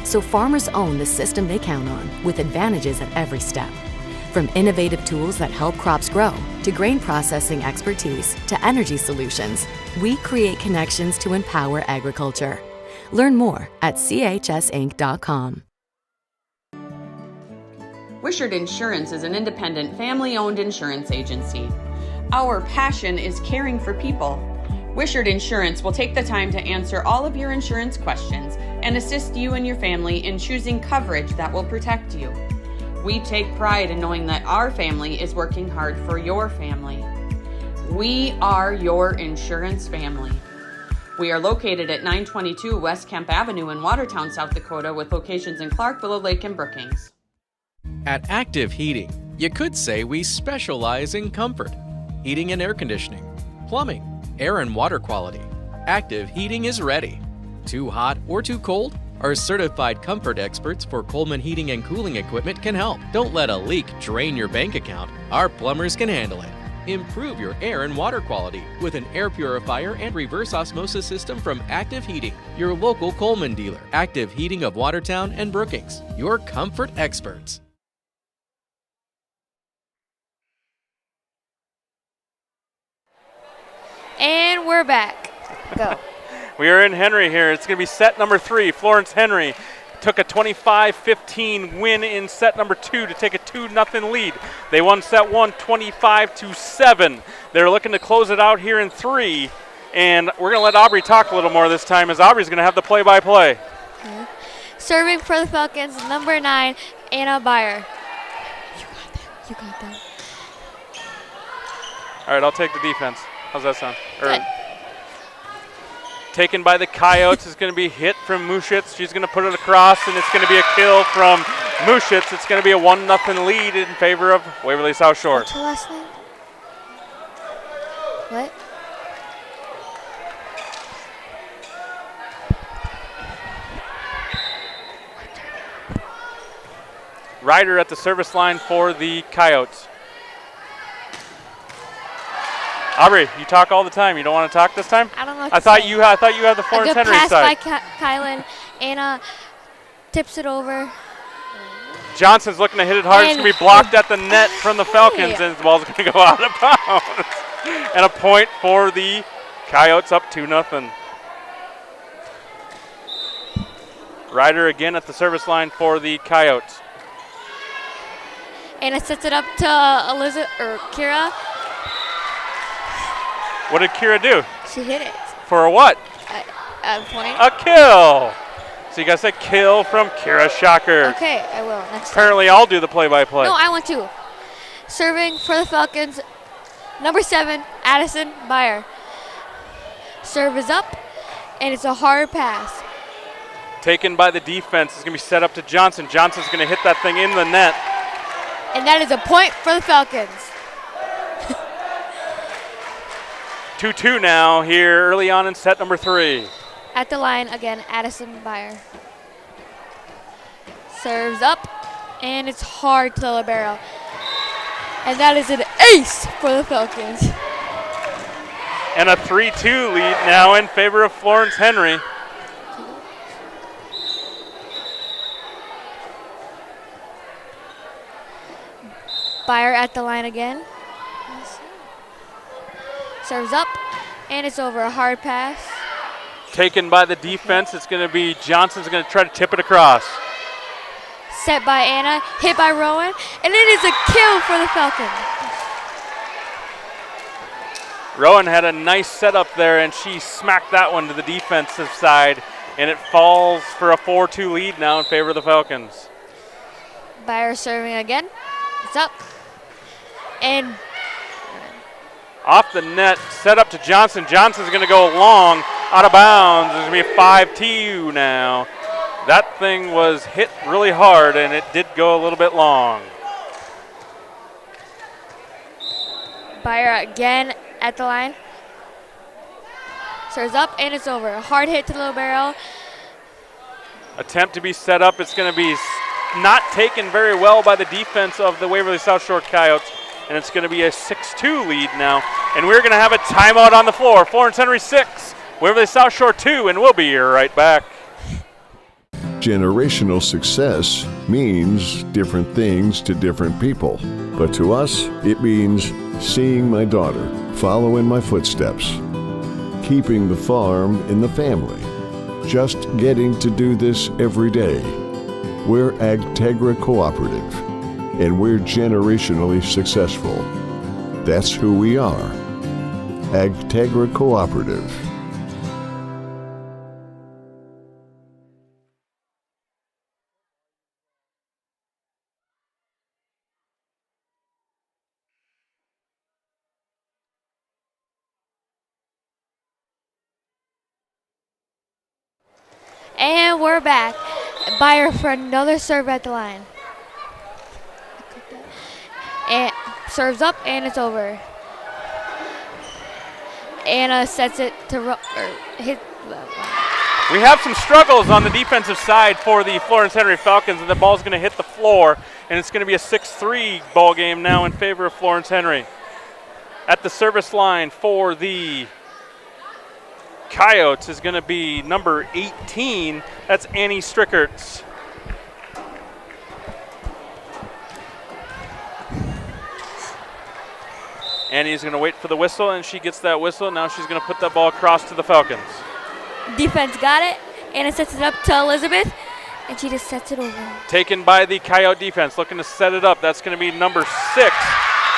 So farmers own the system they count on, with advantages at every step. From innovative tools that help crops grow, to grain processing expertise, to energy solutions, we create connections to empower agriculture. Learn more at chsinc.com. Wishart Insurance is an independent, family-owned insurance agency. Our passion is caring for people. Wishart Insurance will take the time to answer all of your insurance questions and assist you and your family in choosing coverage that will protect you. We take pride in knowing that our family is working hard for your family. We are your insurance family. We are located at 922 West Kemp Avenue in Watertown, South Dakota, with locations in Clark, Willow Lake, and Brookings. At Active Heating, you could say we specialize in comfort, heating and air conditioning, plumbing, air and water quality. Active Heating is ready. Too hot or too cold? Our certified comfort experts for Coleman Heating and Cooling Equipment can help. Don't let a leak drain your bank account. Our plumbers can handle it. Improve your air and water quality with an air purifier and reverse osmosis system from Active Heating, your local Coleman dealer. Active Heating of Watertown and Brookings, your comfort experts. And we're back. Go. We are in Henry here. It's going to be set number 3. Florence Henry took a 25-15 win in set number 2 to take a 2-0 lead. They won set 1 25-7. They're looking to close it out here in 3. And we're going to let Aubrey talk a little more this time, as Aubrey's going to have the play-by-play. Okay. Serving for the Falcons, number 9, Anna Byer. You got that. All right, I'll take the defense. How's that sound? Good. Taken by the Coyotes. Is going to be hit from Mushitz. She's going to put it across, and it's going to be a kill from Mushitz. It's going to be a 1-0 lead in favor of Waverly South Shore. What's her last name? What? Ryder at the service line for the Coyotes. Aubrey, you talk all the time. You don't want to talk this time? I don't know. I thought you had the Florence Henry pass side. by Kylan. Anna tips it over. Johnson's looking to hit it hard. It's going to be blocked at the net from the Falcons, and the ball's going to go out of bounds. And a point for the Coyotes, up 2-0. Ryder again at the service line for the Coyotes. Anna sets it up to Kira. What did Kira do? She hit it. For a what? A point. A kill. So you got to say kill from Kira Shocker. Okay, I will. Next Apparently I'll do the play-by-play. No, I want to. Serving for the Falcons, number 7, Addison Beyer. Serve is up, and it's a hard pass. Taken by the defense. It's going to be set up to Johnson. Johnson's going to hit that thing in the net. And that is a point for the Falcons. 2-2 now here early on in set number 3. At the line again, Addison Beyer. Serves up, and it's hard to the libero. And that is an ace for the Falcons. And a 3-2 lead now in favor of Florence Henry. Beyer at the line again. Serves up, and it's over. A hard pass. Taken by the defense. It's going to be Johnson's going to try to tip it across. Set by Anna, hit by Rowan, and it is a kill for the Falcons. Rowan had a nice setup there, and she smacked that one to the defensive side, and it falls for a 4-2 lead now in favor of the Falcons. Beyer serving again. It's up. And off the net, set up to Johnson. Johnson's going to go long, out of bounds. There's going to be a 5-2 now. That thing was hit really hard, and it did go a little bit long. Beyer again at the line. Serves up, and it's over. A hard hit to the libero. Attempt to be set up. It's going to be not taken very well by the defense of the Waverly South Shore Coyotes. And it's going to be a 6-2 lead now. And we're going to have a timeout on the floor. Florence Henry 6, Waverly South Shore 2, and we'll be right back. Generational success means different things to different people. But to us, it means seeing my daughter follow in my footsteps, keeping the farm in the family, just getting to do this every day. We're Agtegra Cooperative, and we're generationally successful. That's who we are. Agtegra Cooperative. And we're back. Beyer for another serve at the line. And serves up, and it's over. Anna sets it to hit. We have some struggles on the defensive side for the Florence Henry Falcons, and the ball's going to hit the floor, and it's going to be a 6-3 ball game now in favor of Florence Henry. At the service line for the Coyotes is going to be number 18. That's Annie Strickerts. Annie's going to wait for the whistle, and she gets that whistle. Now she's going to put that ball across to the Falcons. Defense got it. Anna sets it up to Elizabeth, and she just sets it over. Taken by the Coyote defense, looking to set it up. That's going to be number 6.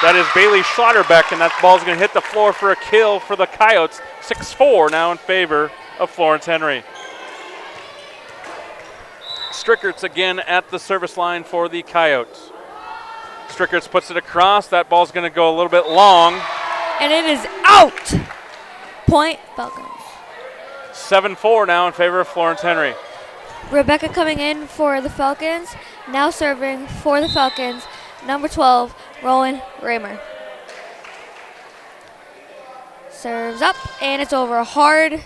That is Bailey Schlotterbeck, and that ball's going to hit the floor for a kill for the Coyotes. 6-4 now in favor of Florence Henry. Strickerts again at the service line for the Coyotes. Strickerts puts it across. That ball's going to go a little bit long. And it is out. Point Falcons. 7-4 now in favor of Florence Henry. Rebecca coming in for the Falcons. Now serving for the Falcons, number 12, Rowan Raymer. Serves up, and it's over hard.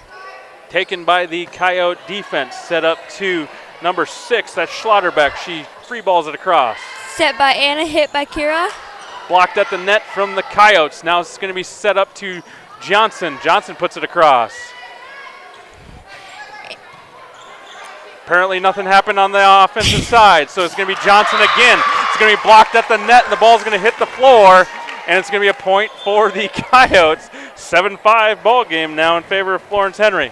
Taken by the Coyote defense, set up to number 6, that's Schlotterbeck. She free balls it across. Set by Anna, hit by Kira. Blocked at the net from the Coyotes. Now it's going to be set up to Johnson. Johnson puts it across. Apparently nothing happened on the offensive side, so it's going to be Johnson again. It's going to be blocked at the net, and the ball's going to hit the floor, and it's going to be a point for the Coyotes. 7-5 ball game now in favor of Florence Henry.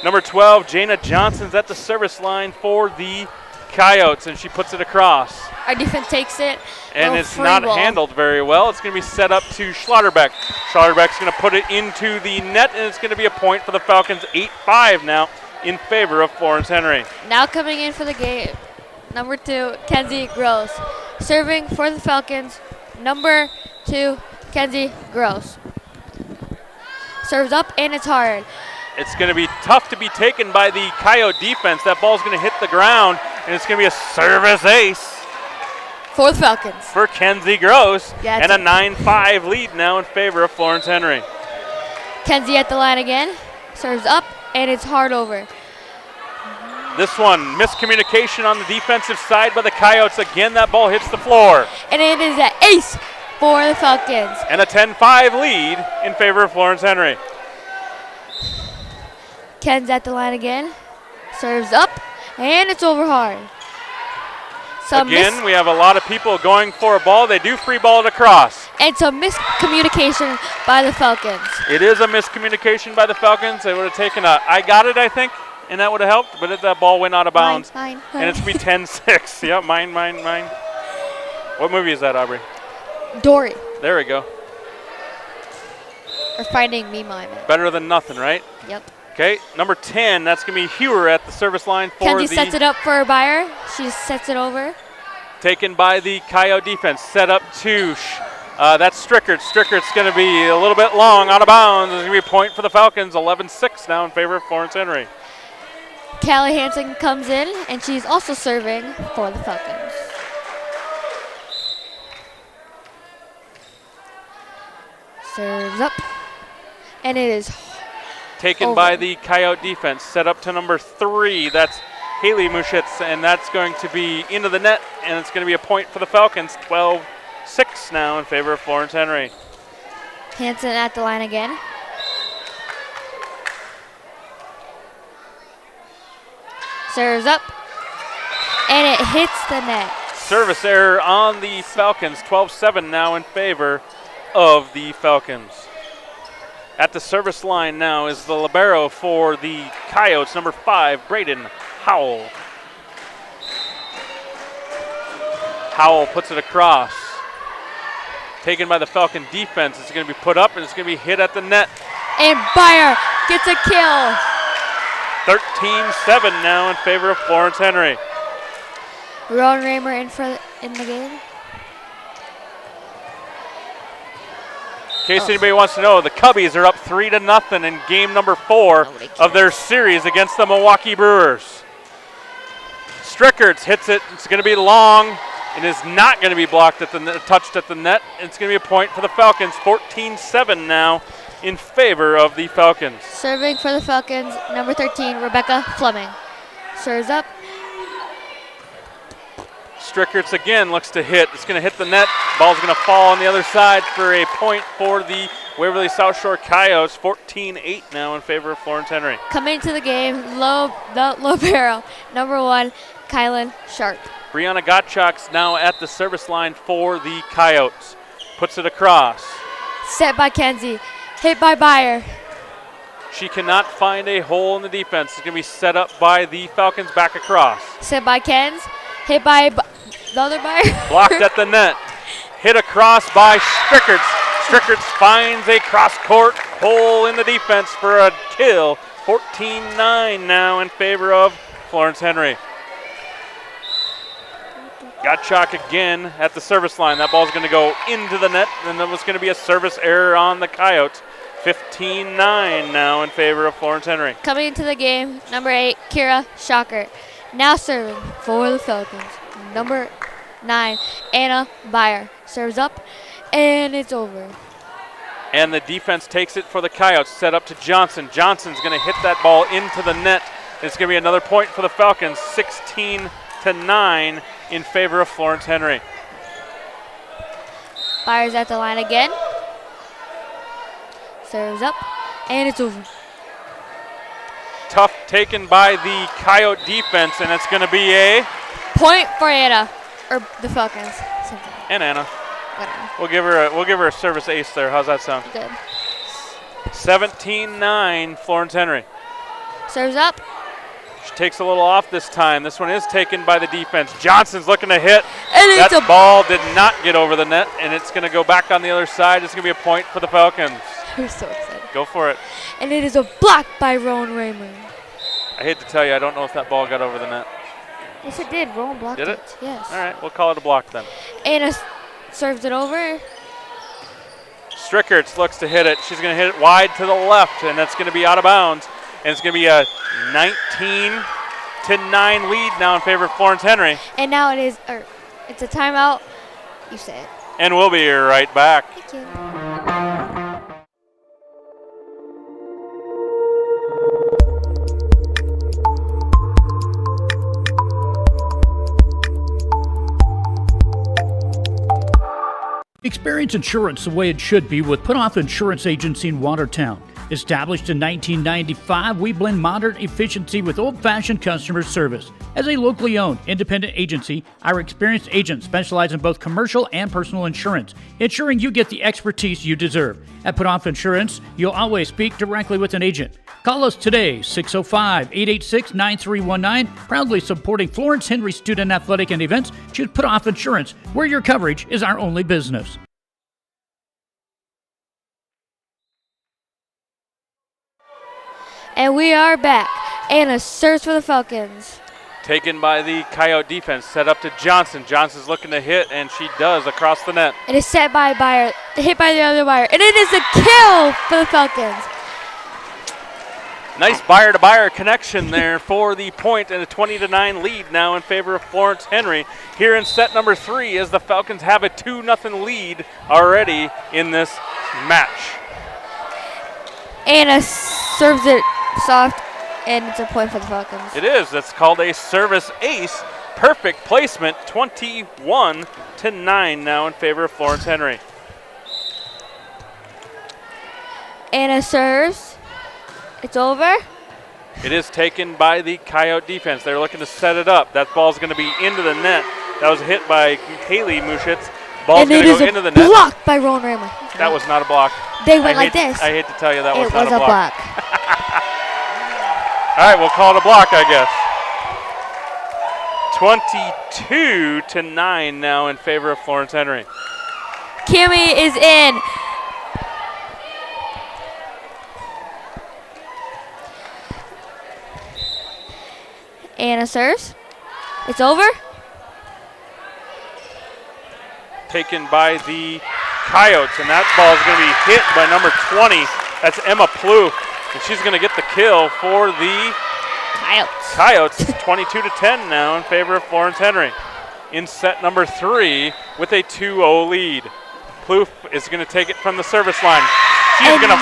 Number 12, Jana Johnson's at the service line for the Coyotes, and she puts it across. Our defense takes it. And it's not handled very well. It's going to be set up to Schlotterbeck. Schlotterbeck's going to put it into the net, and it's going to be a point for the Falcons. 8-5 now in favor of Florence Henry. Now coming in for the game, number 2, Kenzie Gross. Serving for the Falcons, number 2, Kenzie Gross. Serves up, and it's hard. It's going to be tough to be taken by the Coyote defense. That ball's going to hit the ground, and it's going to be a service ace for the Falcons. For Kenzie Gross, and a 9-5 lead now in favor of Florence Henry. Kenzie at the line again. Serves up, and it's hard over. This one, miscommunication on the defensive side by the Coyotes. Again, that ball hits the floor. And it is an ace for the Falcons. And a 10-5 lead in favor of Florence Henry. Ken's at the line again. Serves up, and it's over hard. Again, we have a lot of people going for a ball. They do free ball it across. And some miscommunication by the Falcons. It is a miscommunication by the Falcons. They would have taken a, I got it, I think, and that would have helped, but that ball went out of bounds. Mine. And it's be 10-6. Yep, mine. What movie is that, Aubrey? Dory. There we go. Or Finding Nemo, I meant. Better than nothing, right? Yep. Okay, number 10, that's going to be Hewer at the service line for Kenzie sets it up for a buyer. She sets it over. Taken by the Coyote defense. Set up to, that's Strickert. Strickert's going to be a little bit long, out of bounds. It's going to be a point for the Falcons. 11-6 now in favor of Florence Henry. Callie Hansen comes in, and she's also serving for the Falcons. Serves up, and it is taken by the Coyote defense. Set up to number 3. That's Haley Muschitz, and that's going to be into the net, and it's going to be a point for the Falcons. 12-6 now in favor of Florence Henry. Hansen at the line again. Serves up, and it hits the net. Service error on the Falcons. 12-7 now in favor of the Falcons. At the service line now is the libero for the Coyotes, number 5, Braden Howell. Howell puts it across. Taken by the Falcon defense. It's going to be put up, and it's going to be hit at the net. And Beyer gets a kill. 13-7 now in favor of Florence Henry. Ron Raymer in the game. In case anybody wants to know, the Cubbies are up 3-0 in game number 4 of their series against the Milwaukee Brewers. Strickerts hits it. It's going to be long. It is not going to be blocked at the net, touched at the net. It's going to be a point for the Falcons. 14-7 now in favor of the Falcons. Serving for the Falcons, number 13, Rebecca Fleming. Serves up. Strickerts again looks to hit. It's going to hit the net. Ball's going to fall on the other side for a point for the Waverly South Shore Coyotes. 14-8 now in favor of Florence Henry. Coming to the game, low barrel, number 1, Kylan Sharp. Brianna Gottschalk's now at the service line for the Coyotes. Puts it across. Set by Kenzie. Hit by Beyer. She cannot find a hole in the defense. It's going to be set up by the Falcons back across. Set by Kenz. Hit by the other Beyer. Blocked at the net. Hit across by Strickerts. Strickerts finds a cross-court hole in the defense for a kill. 14-9 now in favor of Florence Henry. Gottschalk again at the service line. That ball's going to go into the net, and that was going to be a service error on the Coyotes. 15-9 now in favor of Florence Henry. Coming into the game, number 8, Kira Shocker. Now serving for the Falcons. Number 9, Anna Byer. Serves up, and it's over. And the defense takes it for the Coyotes. Set up to Johnson. Johnson's going to hit that ball into the net. It's going to be another point for the Falcons. 16-9 in favor of Florence Henry. Byers at the line again. Serves up, and it's over. Tough taken by the Coyote defense, and it's going to be a point for Anna, or the Falcons. And Anna. Whatever. We'll give her a service ace there. How's that sound? Good. 17-9 Florence Henry. Serves up. She takes a little off this time. This one is taken by the defense. Johnson's looking to hit. And that ball did not get over the net, and it's going to go back on the other side. It's going to be a point for the Falcons. We're so excited. Go for it. And it is a block by Rowan Raymer. I hate to tell you, I don't know if that ball got over the net. Yes, it did. Rowan blocked Did it? Yes. All right, we'll call it a block then. Anna serves it over. Strickerts looks to hit it. She's going to hit it wide to the left, and that's going to be out of bounds. And it's going to be a 19-9 lead now in favor of Florence Henry. And now it's a timeout. You say it. And we'll be right back. Thank you. Experience insurance the way it should be with Putoff Insurance Agency in Watertown. Established in 1995, we blend modern efficiency with old-fashioned customer service. As a locally owned, independent agency, our experienced agents specialize in both commercial and personal insurance, ensuring you get the expertise you deserve. At Putoff Insurance, you'll always speak directly with an agent. Call us today, 605-886-9319. Proudly supporting Florence Henry Student Athletic and Events. Choose Putoff Insurance, where your coverage is our only business. And we are back. Anna serves for the Falcons. Taken by the Coyote defense, set up to Johnson. Johnson's looking to hit, and she does across the net. It is set by Byer, hit by the other Byer, and it is a kill for the Falcons. Nice Byer-to-Byer connection there for the point, and a 20-9 lead now in favor of Florence Henry. Here in set number 3 as the Falcons have a 2-0 lead already in this match. Anna serves it soft, and it's a point for the Falcons. It is. That's called a service ace. Perfect placement, 21-9 now in favor of Florence Henry. Anna serves. It's over. It is taken by the Coyote defense. They're looking to set it up. That ball's going to be into the net. That was hit by Haley Muschitz. Ball's going to go into the net. Blocked by Rowan Raymer. That was not a block. They went like this. I hate to tell you that was not a block. All right, we'll call it a block, I guess. 22-9 now in favor of Florence Henry. Kimmy is in. Anna serves. It's over. Taken by the Coyotes, and that ball is going to be hit by number 20. That's Emma Plouffe, and she's going to get the kill for the Coyotes. 22-10 now in favor of Florence Henry. In set number 3 with a 2-0 lead. Plouffe is going to take it from the service line. She's going to...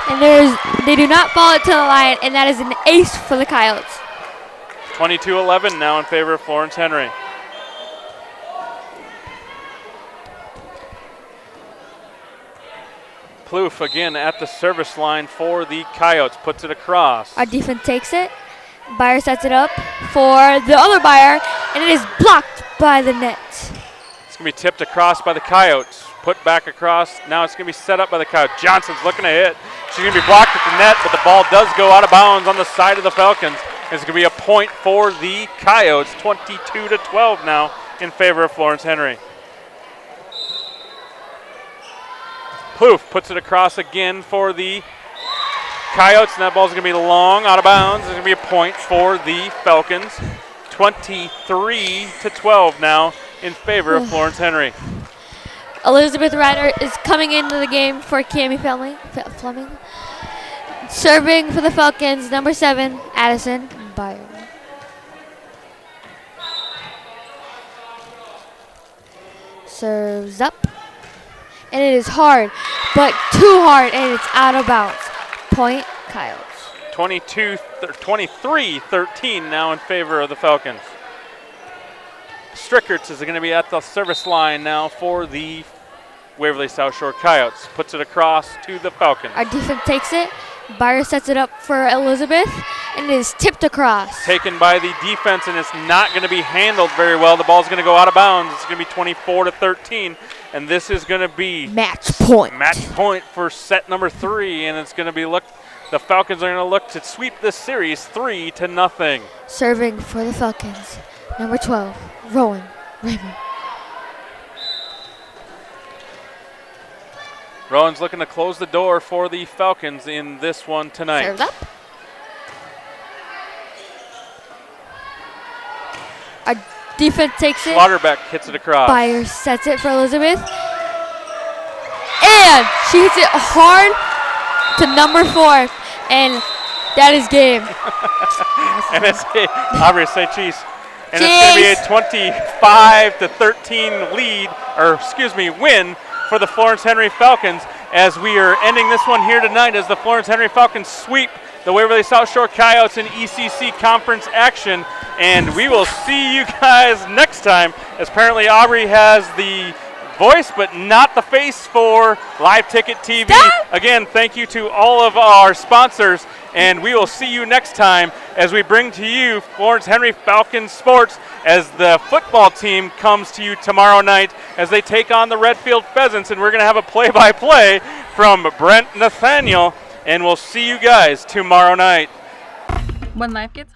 And they do not fall it to the line, and that is an ace for the Coyotes. 22-11 now in favor of Florence Henry. Plouffe again at the service line for the Coyotes, puts it across. Our defense takes it. Byer sets it up for the other Byer, and it is blocked by the net. It's going to be tipped across by the Coyotes. Put back across. Now it's going to be set up by the Coyotes. Johnson's looking to hit. She's going to be blocked at the net, but the ball does go out of bounds on the side of the Falcons. It's going to be a point for the Coyotes, 22-12 now in favor of Florence Henry. Plouffe puts it across again for the Coyotes, and that ball's going to be long, out of bounds. It's going to be a point for the Falcons. 23-12 now in favor of Florence Henry. Elizabeth Ryder is coming into the game for Cami Fleming. Serving for the Falcons, number 7, Addison Byron. Serves up. And it is hard, but too hard, and it's out of bounds. Point, Kyles. 23-13 now in favor of the Falcons. Strickerts is going to be at the service line now for the Waverly South Shore Coyotes. Puts it across to the Falcons. Our defense takes it. Byron sets it up for Elizabeth, and it is tipped across. Taken by the defense, and it's not going to be handled very well. The ball's going to go out of bounds. It's going to be 24-13, and this is going to be match point. Match point for set number 3, and it's going to be the Falcons are going to look to sweep this series 3-0. Serving for the Falcons, number 12, Rowan Raymond. Rowan's looking to close the door for the Falcons in this one tonight. Serves up. Our defense takes it. Slaughterbeck hits it across. Byers sets it for Elizabeth. And she hits it hard to number 4. And that is game. And it's Aubrey, say cheese. And it's going to be a 25-13 win for the Florence Henry Falcons, as we are ending this one here tonight as the Florence Henry Falcons sweep the Waverly South Shore Coyotes in ECC conference action. And we will see you guys next time, as apparently Aubrey has the voice but not the face for Live Ticket TV. Again, thank you to all of our sponsors, and we will see you next time as we bring to you Florence Henry Falcons sports as the football team comes to you tomorrow night as they take on the Redfield Pheasants, and we're going to have a play-by-play from Brent Nathaniel, and we'll see you guys tomorrow night. When life gets